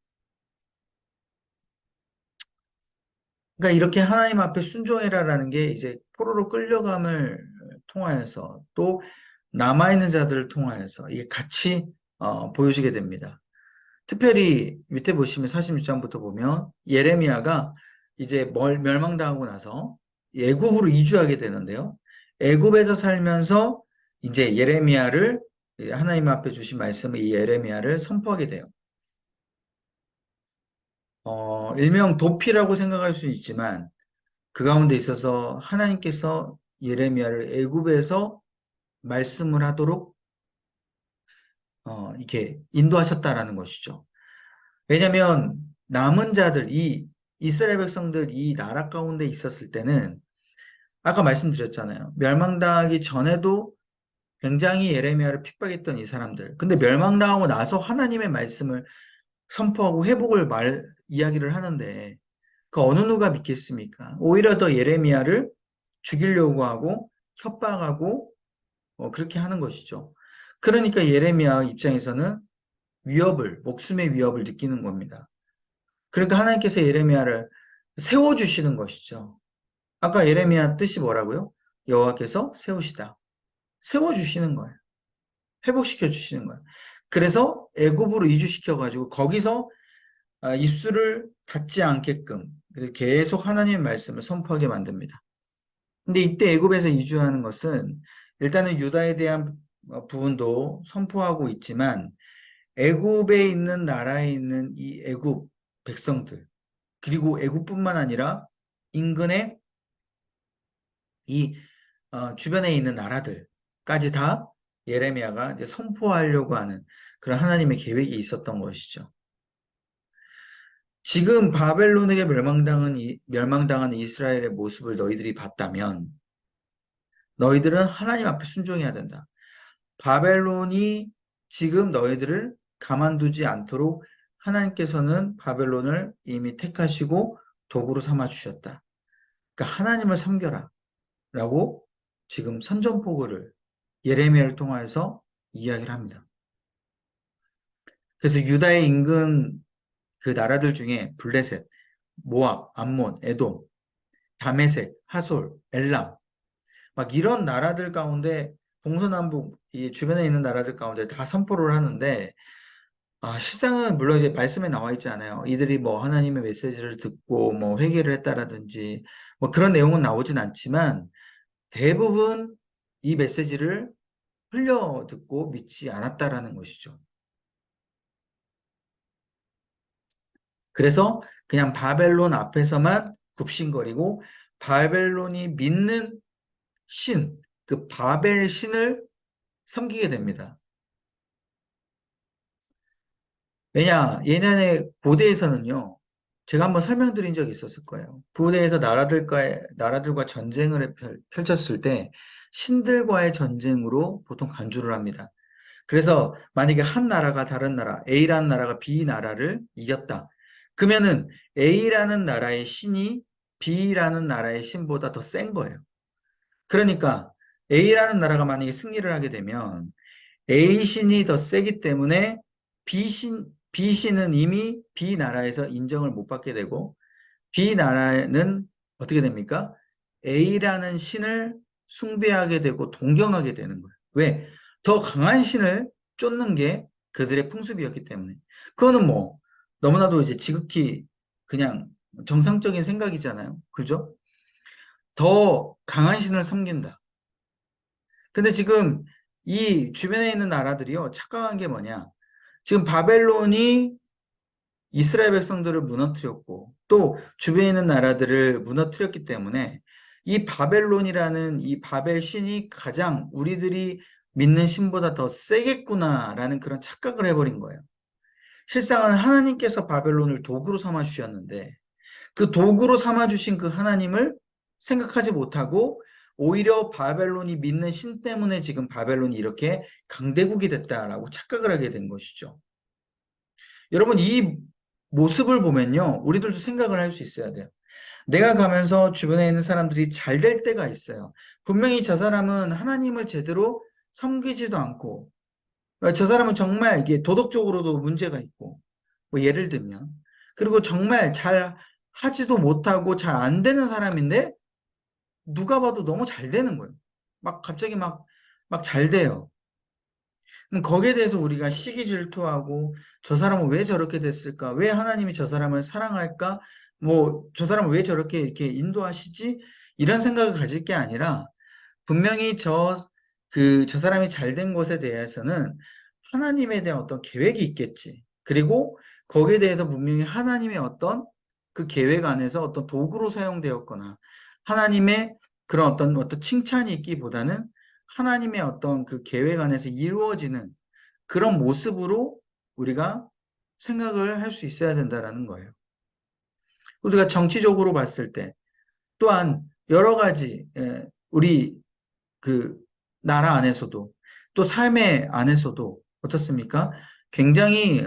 그러니까 이렇게 하나님 앞에 순종해라라는 게 이제 포로로 끌려감을 통하여서 또 남아있는 자들을 통하여서 이게 같이 보여지게 됩니다. 특별히 밑에 보시면 46장부터 보면 예레미야가 이제 멸망당하고 나서 애굽으로 이주하게 되는데요. 애굽에서 살면서 이제 예레미야를 하나님 앞에 주신 말씀을 이 예레미야를 선포하게 돼요. 일명 도피라고 생각할 수 있지만 그 가운데 있어서 하나님께서 예레미야를 애굽에서 말씀을 하도록 이렇게 인도하셨다라는 것이죠. 왜냐하면 남은 자들, 이 이스라엘 백성들 이 나라 가운데 있었을 때는 아까 말씀드렸잖아요. 멸망당하기 전에도 굉장히 예레미야를 핍박했던 이 사람들. 근데 멸망당하고 나서 하나님의 말씀을 선포하고 회복을 이야기를 하는데 그 어느 누가 믿겠습니까? 오히려 더 예레미야를 죽이려고 하고 협박하고 그렇게 하는 것이죠. 그러니까 예레미야 입장에서는 목숨의 위협을 느끼는 겁니다. 그러니까 하나님께서 예레미야를 세워주시는 것이죠. 아까 예레미야 뜻이 뭐라고요? 여호와께서 세우시다. 세워주시는 거예요. 회복시켜 주시는 거예요. 그래서 애굽으로 이주시켜가지고 거기서 입술을 닫지 않게끔 계속 하나님의 말씀을 선포하게 만듭니다. 근데 이때 애굽에서 이주하는 것은 일단은 유다에 대한 부분도 선포하고 있지만 애굽에 있는 나라에 있는 이 애굽 백성들 그리고 애굽뿐만 아니라 인근의 이 주변에 있는 나라들까지 다 예레미야가 이제 선포하려고 하는 그런 하나님의 계획이 있었던 것이죠. 지금 바벨론에게 멸망당한 이스라엘의 모습을 너희들이 봤다면 너희들은 하나님 앞에 순종해야 된다. 바벨론이 지금 너희들을 가만두지 않도록 하나님께서는 바벨론을 이미 택하시고 도구로 삼아 주셨다. 그러니까 하나님을 섬겨라 라고 지금 선전포고를 예레미야를 통해서 이야기를 합니다. 그래서 유다의 인근 그 나라들 중에 블레셋, 모압, 암몬, 에돔, 다메섹, 하솔, 엘람 막 이런 나라들 가운데 동서남북 이 주변에 있는 나라들 가운데 다 선포를 하는데 실상은 물론 이제 말씀에 나와 있지 않아요. 이들이 뭐 하나님의 메시지를 듣고 뭐 회개를 했다라든지 뭐 그런 내용은 나오진 않지만 대부분 이 메시지를 흘려 듣고 믿지 않았다라는 것이죠. 그래서 그냥 바벨론 앞에서만 굽신거리고 바벨론이 믿는 신, 그 바벨 신을 섬기게 됩니다. 왜냐, 예전에 고대에서는요, 제가 한번 설명드린 적이 있었을 거예요. 고대에서 나라들과 전쟁을 펼쳤을 때 신들과의 전쟁으로 보통 간주를 합니다. 그래서 만약에 한 나라가 다른 나라, A라는 나라가 B 나라를 이겼다. 그러면은 A라는 나라의 신이 B라는 나라의 신보다 더 센 거예요. 그러니까 A라는 나라가 만약에 승리를 하게 되면 A 신이 더 세기 때문에 B 신은 이미 B 나라에서 인정을 못 받게 되고 B 나라는 어떻게 됩니까? A라는 신을 숭배하게 되고 동경하게 되는 거예요. 왜? 더 강한 신을 쫓는 게 그들의 풍습이었기 때문에. 그거는 뭐 너무나도 이제 지극히 그냥 정상적인 생각이잖아요. 그죠? 더 강한 신을 섬긴다. 근데 지금 이 주변에 있는 나라들이요, 착각한 게 뭐냐? 지금 바벨론이 이스라엘 백성들을 무너뜨렸고, 또 주변에 있는 나라들을 무너뜨렸기 때문에 이 바벨론이라는 이 바벨 신이 가장 우리들이 믿는 신보다 더 세겠구나라는 그런 착각을 해버린 거예요. 실상은 하나님께서 바벨론을 도구로 삼아 주셨는데, 그 도구로 삼아 주신 그 하나님을 생각하지 못하고 오히려 바벨론이 믿는 신 때문에 지금 바벨론이 이렇게 강대국이 됐다라고 착각을 하게 된 것이죠. 여러분, 이 모습을 보면요, 우리들도 생각을 할 수 있어야 돼요. 내가 가면서 주변에 있는 사람들이 잘 될 때가 있어요. 분명히 저 사람은 하나님을 제대로 섬기지도 않고, 저 사람은 정말 이게 도덕적으로도 문제가 있고, 뭐 예를 들면, 그리고 정말 잘 하지도 못하고 잘 안 되는 사람인데, 누가 봐도 너무 잘 되는 거예요. 막 갑자기 막 잘 돼요. 그럼 거기에 대해서 우리가 시기 질투하고 저 사람은 왜 저렇게 됐을까? 왜 하나님이 저 사람을 사랑할까? 뭐 저 사람은 왜 저렇게 이렇게 인도하시지? 이런 생각을 가질 게 아니라 분명히 저 사람이 잘 된 것에 대해서는 하나님에 대한 어떤 계획이 있겠지. 그리고 거기에 대해서 분명히 하나님의 어떤 그 계획 안에서 어떤 도구로 사용되었거나 하나님의 그런 어떤 칭찬이 있기보다는 하나님의 어떤 그 계획 안에서 이루어지는 그런 모습으로 우리가 생각을 할 수 있어야 된다라는 거예요. 우리가 정치적으로 봤을 때 또한 여러 가지 우리 그 나라 안에서도 또 삶의 안에서도 어떻습니까? 굉장히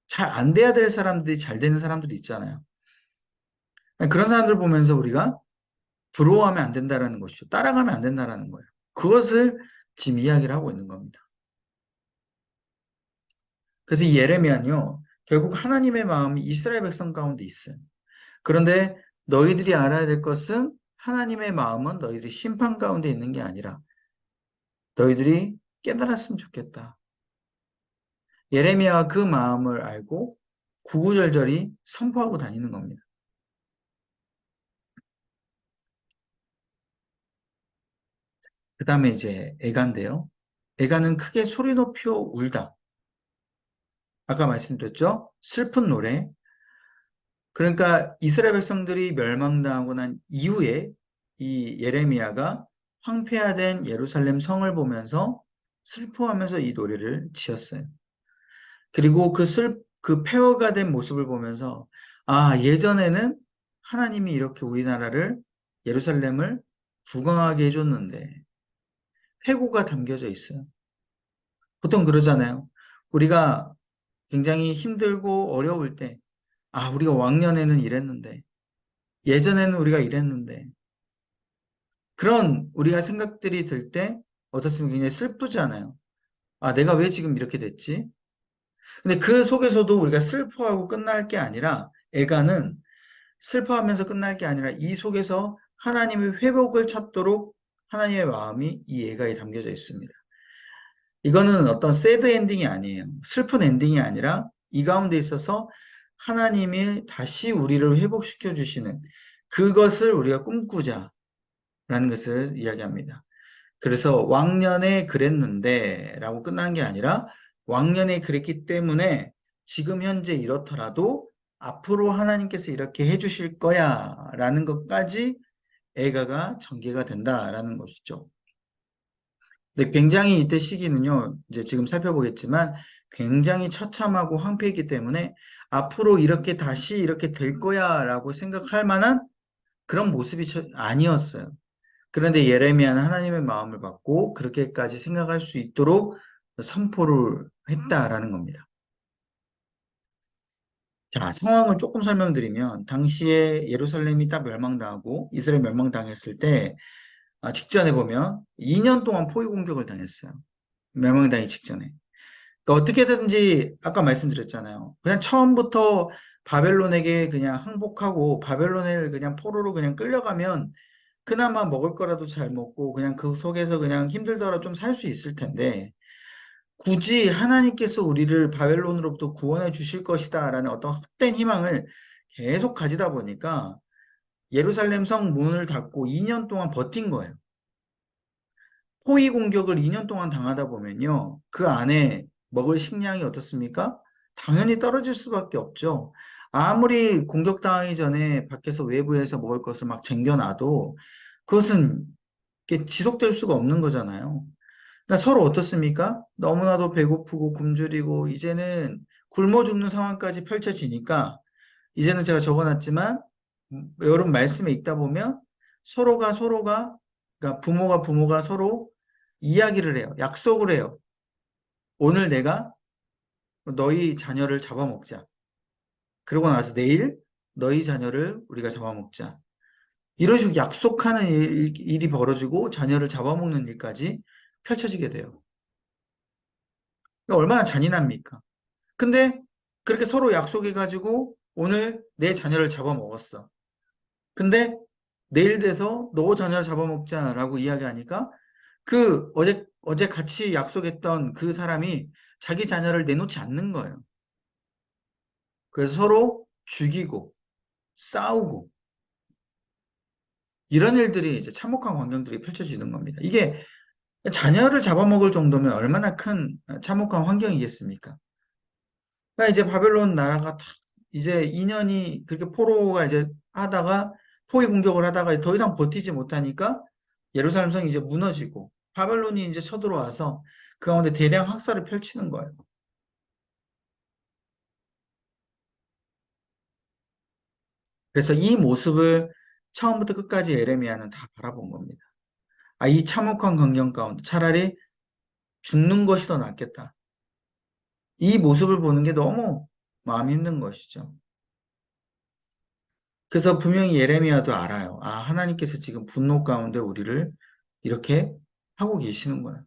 잘 안 돼야 될 사람들이 잘 되는 사람들이 있잖아요. 그런 사람들 보면서 우리가 부러워하면 안 된다라는 것이죠. 따라가면 안 된다라는 거예요. 그것을 지금 이야기를 하고 있는 겁니다. 그래서 이 예레미야는요, 결국 하나님의 마음이 이스라엘 백성 가운데 있어요. 그런데 너희들이 알아야 될 것은 하나님의 마음은 너희들이 심판 가운데 있는 게 아니라 너희들이 깨달았으면 좋겠다. 예레미야가 그 마음을 알고 구구절절히 선포하고 다니는 겁니다. 그 다음에 이제 애가인데요. 애가는 크게 소리 높여 울다. 아까 말씀드렸죠? 슬픈 노래. 그러니까 이스라엘 백성들이 멸망당하고 난 이후에 이 예레미야가 황폐화된 예루살렘 성을 보면서 슬퍼하면서 이 노래를 지었어요. 그리고 그 폐허가 된 모습을 보면서 아, 예전에는 하나님이 이렇게 우리나라를 예루살렘을 부강하게 해줬는데 회고가 담겨져 있어요. 보통 그러잖아요. 우리가 굉장히 힘들고 어려울 때 아, 우리가 왕년에는 이랬는데 예전에는 우리가 이랬는데 그런 우리가 생각들이 들 때 어떻습니까? 굉장히 슬프잖아요. 아, 내가 왜 지금 이렇게 됐지? 근데 그 속에서도 우리가 슬퍼하고 끝날 게 아니라 애가는 슬퍼하면서 끝날 게 아니라 이 속에서 하나님의 회복을 찾도록 하나님의 마음이 이 애가에 담겨져 있습니다. 이거는 어떤 새드 엔딩이 아니에요. 슬픈 엔딩이 아니라 이 가운데 있어서 하나님이 다시 우리를 회복시켜 주시는 그것을 우리가 꿈꾸자라는 것을 이야기합니다. 그래서 왕년에 그랬는데 라고 끝나는 게 아니라 왕년에 그랬기 때문에 지금 현재 이렇더라도 앞으로 하나님께서 이렇게 해주실 거야 라는 것까지 애가가 전개가 된다라는 것이죠. 근데 굉장히 이때 시기는요, 이제 지금 살펴보겠지만 굉장히 처참하고 황폐했기 때문에 앞으로 이렇게 다시 이렇게 될 거야 라고 생각할 만한 그런 모습이 아니었어요. 그런데 예레미야는 하나님의 마음을 받고 그렇게까지 생각할 수 있도록 선포를 했다라는 겁니다. 자, 상황을 조금 설명드리면 당시에 예루살렘이 딱 멸망당하고 이스라엘 멸망당했을 때 직전에 보면 2년 동안 포위 공격을 당했어요. 멸망당하기 직전에. 그러니까 어떻게든지 아까 말씀드렸잖아요. 그냥 처음부터 바벨론에게 그냥 항복하고 바벨론을 그냥 포로로 그냥 끌려가면 그나마 먹을 거라도 잘 먹고 그냥 그 속에서 그냥 힘들더라도 좀 살 수 있을 텐데 굳이 하나님께서 우리를 바벨론으로부터 구원해 주실 것이다라는 어떤 헛된 희망을 계속 가지다 보니까 예루살렘 성 문을 닫고 2년 동안 버틴 거예요. 포위 공격을 2년 동안 당하다 보면요. 그 안에 먹을 식량이 어떻습니까? 당연히 떨어질 수밖에 없죠. 아무리 공격당하기 전에 밖에서 외부에서 먹을 것을 막 쟁겨놔도 그것은 이게 지속될 수가 없는 거잖아요. 그러니까 서로 어떻습니까? 너무나도 배고프고 굶주리고 이제는 굶어 죽는 상황까지 펼쳐지니까 이제는 제가 적어놨지만 여러분 말씀에 읽다 보면 서로가 그러니까 부모가 서로 이야기를 해요. 약속을 해요. 오늘 내가 너희 자녀를 잡아먹자. 그러고 나서 내일 너희 자녀를 우리가 잡아먹자. 이런 식으로 약속하는 일이 벌어지고 자녀를 잡아먹는 일까지 펼쳐지게 돼요. 그러니까 얼마나 잔인합니까? 근데 그렇게 서로 약속해가지고 오늘 내 자녀를 잡아먹었어. 근데 내일 돼서 너 자녀 잡아먹자라고 이야기하니까 그 어제 같이 약속했던 그 사람이 자기 자녀를 내놓지 않는 거예요. 그래서 서로 죽이고 싸우고 이런 일들이 이제 참혹한 광경들이 펼쳐지는 겁니다. 이게 자녀를 잡아먹을 정도면 얼마나 큰 참혹한 환경이겠습니까? 그러니까 이제 바벨론 나라가 다 이제 2년이 그렇게 포로가 이제 하다가 포위 공격을 하다가 더 이상 버티지 못하니까 예루살렘 성이 이제 무너지고 바벨론이 이제 쳐들어와서 그 가운데 대량 학살을 펼치는 거예요. 그래서 이 모습을 처음부터 끝까지 예레미야는 다 바라본 겁니다. 아, 이 참혹한 광경 가운데 차라리 죽는 것이 더 낫겠다. 이 모습을 보는 게 너무 마음이 힘든 것이죠. 그래서 분명히 예레미야도 알아요. 아, 하나님께서 지금 분노 가운데 우리를 이렇게 하고 계시는구나.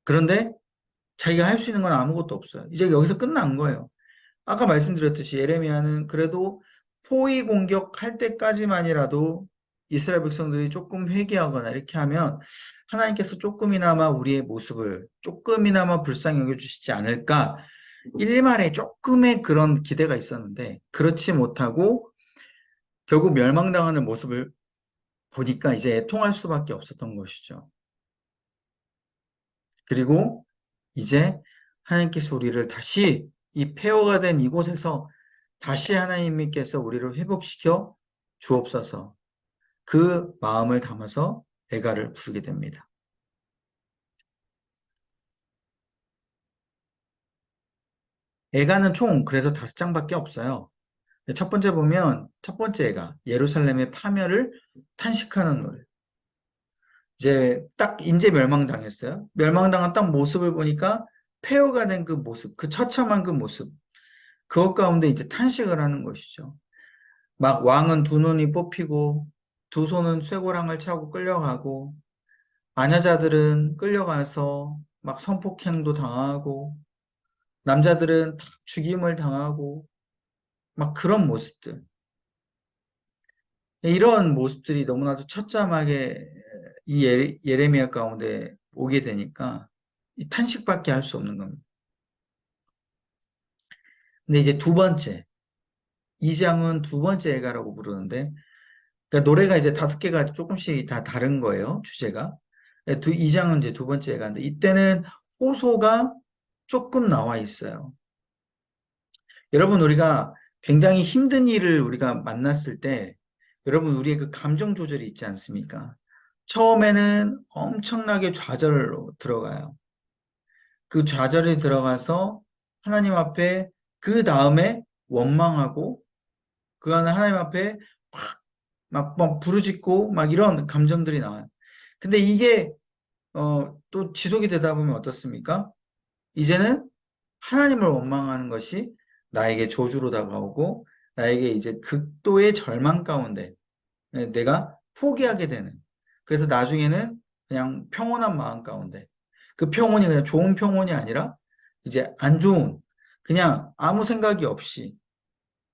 그런데 자기가 할 수 있는 건 아무것도 없어요. 이제 여기서 끝난 거예요. 아까 말씀드렸듯이 예레미야는 그래도 포위 공격할 때까지만이라도 이스라엘 백성들이 조금 회개하거나 이렇게 하면 하나님께서 조금이나마 우리의 모습을 조금이나마 불쌍히 여겨주시지 않을까 일말에 조금의 그런 기대가 있었는데 그렇지 못하고 결국 멸망당하는 모습을 보니까 이제 애통할 수밖에 없었던 것이죠. 그리고 이제 하나님께서 우리를 다시 이 폐허가 된 이곳에서 다시 하나님께서 우리를 회복시켜 주옵소서 그 마음을 담아서 애가를 부르게 됩니다. 애가는 총 그래서 5장밖에 없어요. 첫 번째 보면 첫 번째 애가 예루살렘의 파멸을 탄식하는 노래. 이제 딱 인제 멸망당했어요. 멸망당한 딱 모습을 보니까 폐허가 된 그 모습, 그 처참한 그 모습, 그것 가운데 이제 탄식을 하는 것이죠. 막 왕은 두 눈이 뽑히고 두 손은 쇠고랑을 차고 끌려가고 아녀자들은 끌려가서 막 성폭행도 당하고 남자들은 다 죽임을 당하고 막 그런 모습들. 이런 모습들이 너무나도 처참하게 이 예레미야 가운데 오게 되니까 이 탄식밖에 할 수 없는 겁니다. 근데 이제 두 번째, 이 장은 두 번째 애가라고 부르는데, 그러니까 노래가 이제 5개가 조금씩 다 다른 거예요, 주제가. 이 장은 이제 두 번째 애가인데, 이때는 호소가 조금 나와 있어요. 여러분, 우리가 굉장히 힘든 일을 우리가 만났을 때, 여러분, 우리의 그 감정 조절이 있지 않습니까? 처음에는 엄청나게 좌절로 들어가요. 그 좌절에 들어가서 하나님 앞에 그 다음에 원망하고 그 안에 하나님 앞에 막 부르짖고 막 이런 감정들이 나와요. 근데 이게 또 지속이 되다 보면 어떻습니까? 이제는 하나님을 원망하는 것이 나에게 저주로 다가오고 나에게 이제 극도의 절망 가운데 내가 포기하게 되는. 그래서 나중에는 그냥 평온한 마음 가운데 그 평온이 그냥 좋은 평온이 아니라 이제 안 좋은 그냥 아무 생각이 없이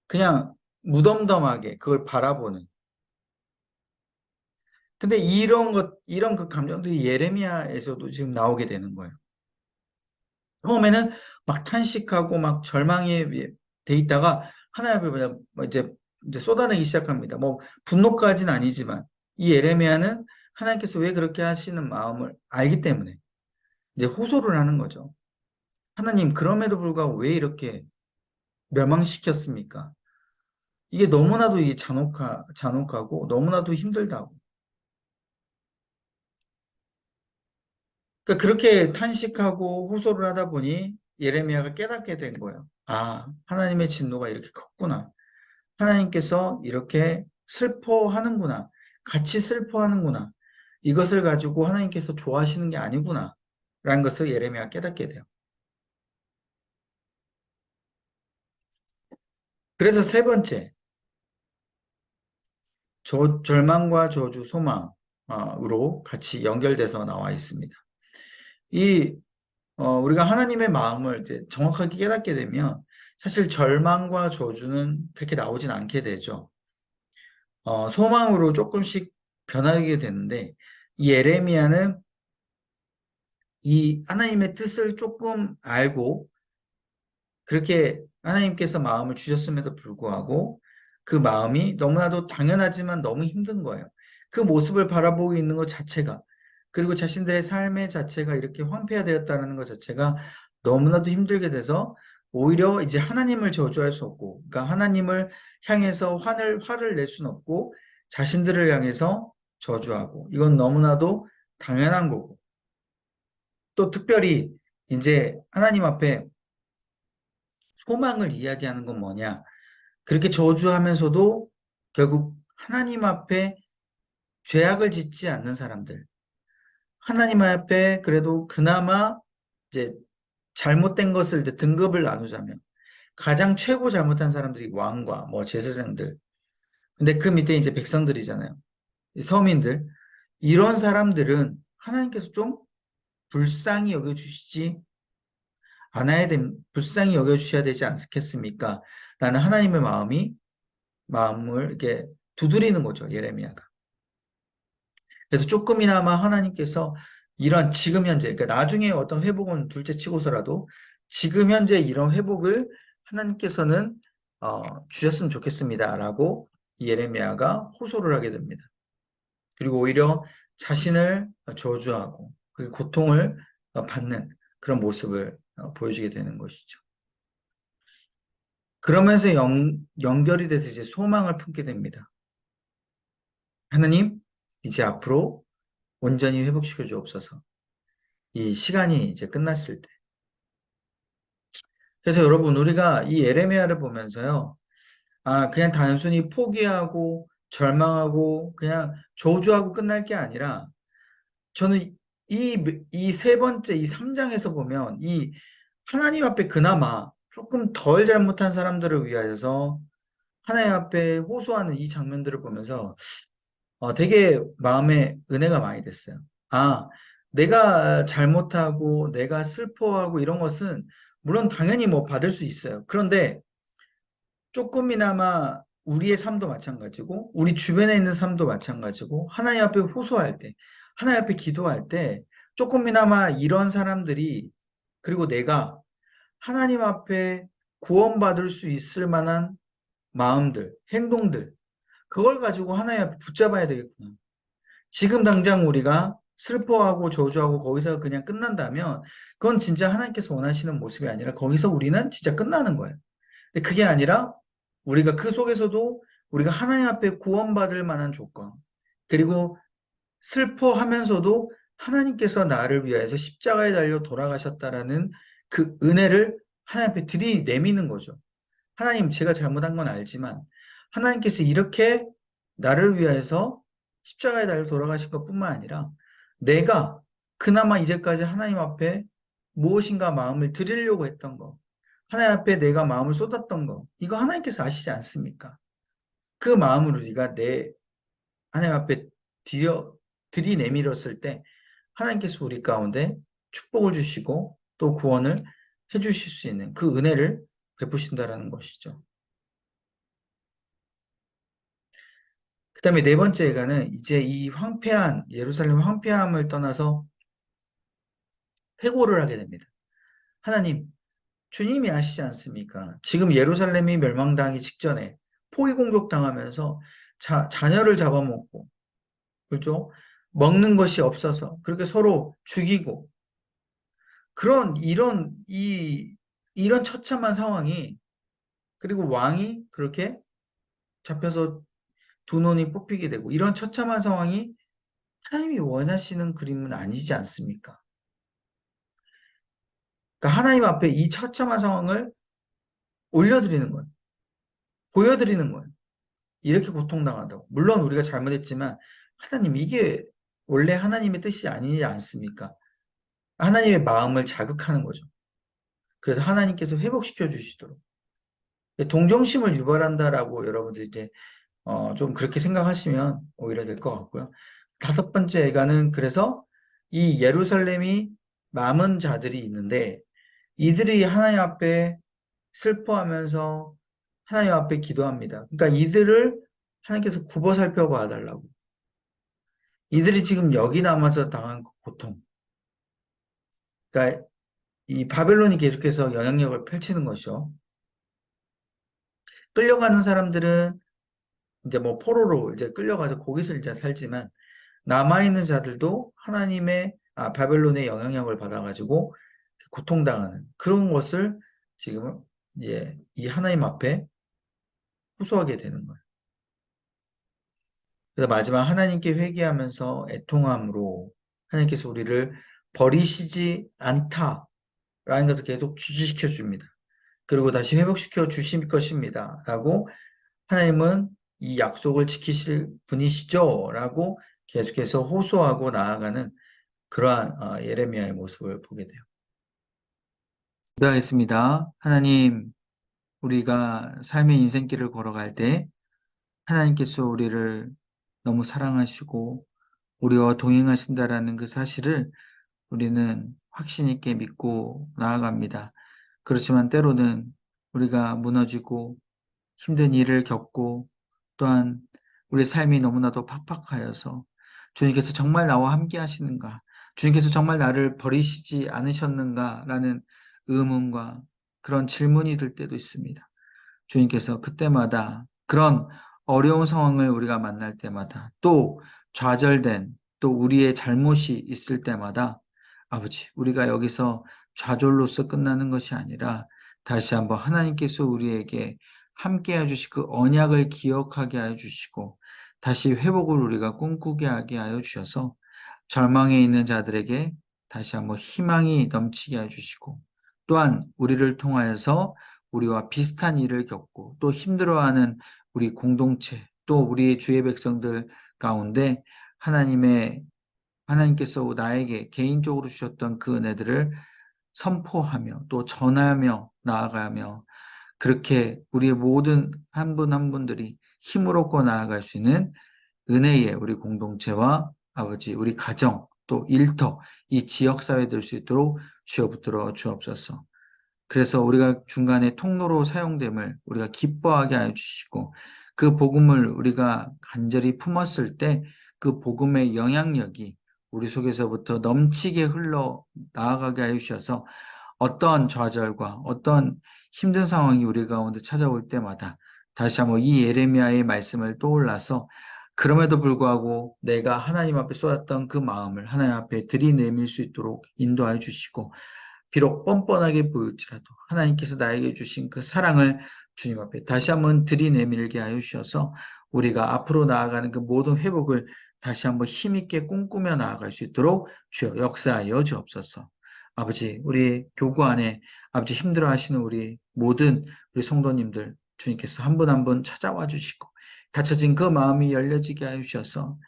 그냥 무덤덤하게 그걸 바라보는. 근데 이런 그 감정들이 예레미야에서도 지금 나오게 되는 거예요. 처음에는 막 탄식하고 막 절망에 돼 있다가 하나님 앞에 뭐 이제 쏟아내기 시작합니다. 뭐 분노까지는 아니지만 이 예레미야는 하나님께서 왜 그렇게 하시는 마음을 알기 때문에 이제 호소를 하는 거죠. 하나님, 그럼에도 불구하고 왜 이렇게 멸망시켰습니까? 이게 너무나도 이게 잔혹하고 너무나도 힘들다고. 그러니까 그렇게 탄식하고 호소를 하다 보니 예레미야가 깨닫게 된 거예요. 아, 하나님의 진노가 이렇게 컸구나. 하나님께서 이렇게 슬퍼하는구나. 같이 슬퍼하는구나. 이것을 가지고 하나님께서 좋아하시는 게 아니구나. 라는 것을 예레미야가 깨닫게 돼요. 그래서 세 번째, 절망과 저주, 소망으로 같이 연결돼서 나와 있습니다. 이 우리가 하나님의 마음을 이제 정확하게 깨닫게 되면 사실 절망과 저주는 그렇게 나오진 않게 되죠. 소망으로 조금씩 변하게 되는데 이 예레미야는 이 하나님의 뜻을 조금 알고 그렇게 하나님께서 마음을 주셨음에도 불구하고 그 마음이 너무나도 당연하지만 너무 힘든 거예요. 그 모습을 바라보고 있는 것 자체가 그리고 자신들의 삶의 자체가 이렇게 황폐화되었다는 것 자체가 너무나도 힘들게 돼서 오히려 이제 하나님을 저주할 수 없고 그러니까 하나님을 향해서 화를 낼 수는 없고 자신들을 향해서 저주하고 이건 너무나도 당연한 거고 또 특별히 이제 하나님 앞에 소망을 이야기하는 건 뭐냐? 그렇게 저주하면서도 결국 하나님 앞에 죄악을 짓지 않는 사람들, 하나님 앞에 그래도 그나마 이제 잘못된 것을 이제 등급을 나누자면 가장 최고 잘못한 사람들이 왕과 뭐 제사장들, 근데 그 밑에 이제 백성들이잖아요. 서민들. 이런 사람들은 하나님께서 좀 불쌍히 여겨주시지 불쌍히 여겨주셔야 되지 않겠습니까? 라는 하나님의 마음을 이렇게 두드리는 거죠, 예레미야가. 그래서 조금이나마 하나님께서 이런 지금 현재, 그러니까 나중에 어떤 회복은 둘째 치고서라도 지금 현재 이런 회복을 하나님께서는 주셨으면 좋겠습니다라고 예레미야가 호소를 하게 됩니다. 그리고 오히려 자신을 저주하고 그 고통을 받는 그런 모습을 보여주게 되는 것이죠. 그러면서 연결이 돼서 이제 소망을 품게 됩니다. 하나님, 이제 앞으로 온전히 회복시켜 주옵소서. 이 시간이 이제 끝났을 때. 그래서 여러분, 우리가 이 에레미야를 보면서요, 그냥 단순히 포기하고 절망하고 그냥 저주하고 끝날 게 아니라 저는 이 세 번째, 이 3장에서 보면 이 하나님 앞에 그나마 조금 덜 잘못한 사람들을 위하여서 하나님 앞에 호소하는 이 장면들을 보면서 되게 마음에 은혜가 많이 됐어요. 내가 잘못하고 내가 슬퍼하고 이런 것은 물론 당연히 뭐 받을 수 있어요. 그런데 조금이나마 우리의 삶도 마찬가지고 우리 주변에 있는 삶도 마찬가지고 하나님 앞에 호소할 때 하나님 앞에 기도할 때 조금이나마 이런 사람들이 그리고 내가 하나님 앞에 구원받을 수 있을 만한 마음들, 행동들 그걸 가지고 하나님 앞에 붙잡아야 되겠구나. 지금 당장 우리가 슬퍼하고 저주하고 거기서 그냥 끝난다면 그건 진짜 하나님께서 원하시는 모습이 아니라 거기서 우리는 진짜 끝나는 거예요. 근데 그게 아니라 우리가 그 속에서도 우리가 하나님 앞에 구원받을 만한 조건, 그리고 슬퍼하면서도 하나님께서 나를 위하여서 십자가에 달려 돌아가셨다라는 그 은혜를 하나님 앞에 들이내미는 거죠. 하나님, 제가 잘못한 건 알지만 하나님께서 이렇게 나를 위하여서 십자가에 달려 돌아가신 것뿐만 아니라 내가 그나마 이제까지 하나님 앞에 무엇인가 마음을 드리려고 했던 거, 하나님 앞에 내가 마음을 쏟았던 거, 이거 하나님께서 아시지 않습니까? 그 마음을 우리가 하나님 앞에 들이내밀었을 때 하나님께서 우리 가운데 축복을 주시고 또 구원을 해주실 수 있는 그 은혜를 베푸신다라는 것이죠. 그 다음에 네 번째가는 이제 이 예루살렘 황폐함을 떠나서 회고를 하게 됩니다. 하나님, 주님이 아시지 않습니까? 지금 예루살렘이 멸망당하기 직전에 포위 공격당하면서 자녀를 잡아먹고, 그렇죠? 먹는 것이 없어서 그렇게 서로 죽이고, 이런 처참한 상황이, 그리고 왕이 그렇게 잡혀서 두 눈이 뽑히게 되고, 이런 처참한 상황이 하나님이 원하시는 그림은 아니지 않습니까? 그러니까 하나님 앞에 이 처참한 상황을 올려드리는 거예요. 보여드리는 거예요. 이렇게 고통당한다고. 물론 우리가 잘못했지만 하나님 이게 원래 하나님의 뜻이 아니지 않습니까? 하나님의 마음을 자극하는 거죠. 그래서 하나님께서 회복시켜 주시도록 동정심을 유발한다라고 여러분들 이제 좀 그렇게 생각하시면 오히려 될 것 같고요. 다섯 번째 애가는 그래서 이 예루살렘이 남은 자들이 있는데 이들이 하나님 앞에 슬퍼하면서 하나님 앞에 기도합니다. 그러니까 이들을 하나님께서 굽어 살펴봐 달라고. 이들이 지금 여기 남아서 당한 고통. 그러니까 이 바벨론이 계속해서 영향력을 펼치는 것이죠. 끌려가는 사람들은 이제 뭐 포로로 이제 끌려가서 거기서 이제 살지만 남아있는 자들도 바벨론의 영향력을 받아가지고 고통당하는 그런 것을 지금 이 하나님 앞에 호소하게 되는 거예요. 그래서 마지막 하나님께 회개하면서 애통함으로 하나님께서 우리를 버리시지 않다라는 것을 계속 주지시켜 줍니다. 그리고 다시 회복시켜 주실 것입니다. 라고 하나님은 이 약속을 지키실 분이시죠? 라고 계속해서 호소하고 나아가는 그러한 예레미야의 모습을 보게 돼요. 기도하겠습니다. 하나님, 우리가 삶의 인생길을 걸어갈 때 하나님께서 우리를 너무 사랑하시고 우리와 동행하신다라는 그 사실을 우리는 확신 있게 믿고 나아갑니다. 그렇지만 때로는 우리가 무너지고 힘든 일을 겪고 또한 우리의 삶이 너무나도 팍팍하여서 주님께서 정말 나와 함께 하시는가? 주님께서 정말 나를 버리시지 않으셨는가? 라는 의문과 그런 질문이 들 때도 있습니다. 주님께서 그때마다 그런 어려운 상황을 우리가 만날 때마다 또 좌절된 또 우리의 잘못이 있을 때마다 아버지, 우리가 여기서 좌절로서 끝나는 것이 아니라 다시 한번 하나님께서 우리에게 함께 해주시고 그 언약을 기억하게 하여 주시고 다시 회복을 우리가 꿈꾸게 하게 하여 주셔서 절망에 있는 자들에게 다시 한번 희망이 넘치게 해주시고 또한 우리를 통하여서 우리와 비슷한 일을 겪고 또 힘들어하는 우리 공동체 또 우리 주의 백성들 가운데 하나님께서 나에게 개인적으로 주셨던 그 은혜들을 선포하며 또 전하며 나아가며 그렇게 우리의 모든 한 분 한 분들이 힘을 얻고 나아갈 수 있는 은혜의 우리 공동체와 아버지 우리 가정 또 일터 이 지역사회 될 수 있도록 주여 붙들어 주옵소서. 그래서 우리가 중간에 통로로 사용됨을 우리가 기뻐하게 하여 주시고 그 복음을 우리가 간절히 품었을 때 그 복음의 영향력이 우리 속에서부터 넘치게 흘러 나아가게 하여 주셔서 어떤 좌절과 어떤 힘든 상황이 우리 가운데 찾아올 때마다 다시 한번 이 예레미야의 말씀을 떠올라서 그럼에도 불구하고 내가 하나님 앞에 쏟았던 그 마음을 하나님 앞에 들이내밀 수 있도록 인도하여 주시고 비록 뻔뻔하게 보일지라도 하나님께서 나에게 주신 그 사랑을 주님 앞에 다시 한번 들이내밀게 하여 주셔서 우리가 앞으로 나아가는 그 모든 회복을 다시 한번 힘있게 꿈꾸며 나아갈 수 있도록 주여 역사하여 주옵소서. 아버지, 우리 교구 안에 아버지 힘들어 하시는 우리 모든 우리 성도님들 주님께서 한 분 한 분 찾아와 주시고 닫혀진 그 마음이 열려지게 하여 주셔서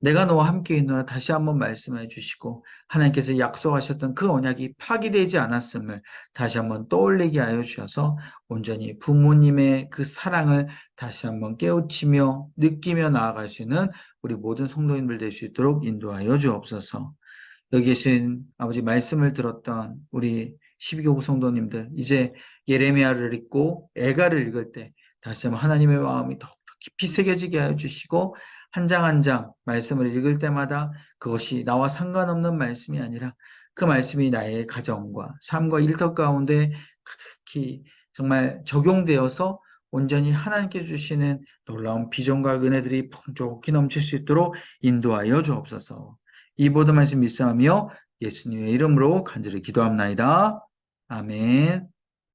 내가 너와 함께 있노라 다시 한번 말씀해 주시고 하나님께서 약속하셨던 그 언약이 파기되지 않았음을 다시 한번 떠올리게 하여 주셔서 온전히 부모님의 그 사랑을 다시 한번 깨우치며 느끼며 나아갈 수 있는 우리 모든 성도님들 될 수 있도록 인도하여 주옵소서. 여기 계신 아버지 말씀을 들었던 우리 12교구 성도님들 이제 예레미야를 읽고 애가를 읽을 때 다시 한번 하나님의 마음이 더욱더 깊이 새겨지게 하여 주시고 한 장 한 장 말씀을 읽을 때마다 그것이 나와 상관없는 말씀이 아니라 그 말씀이 나의 가정과 삶과 일터 가운데 특히 정말 적용되어서 온전히 하나님께 주시는 놀라운 비전과 은혜들이 풍족히 넘칠 수 있도록 인도하여 주옵소서. 이 모든 말씀 믿사하며 예수님의 이름으로 간절히 기도합나이다. 아멘.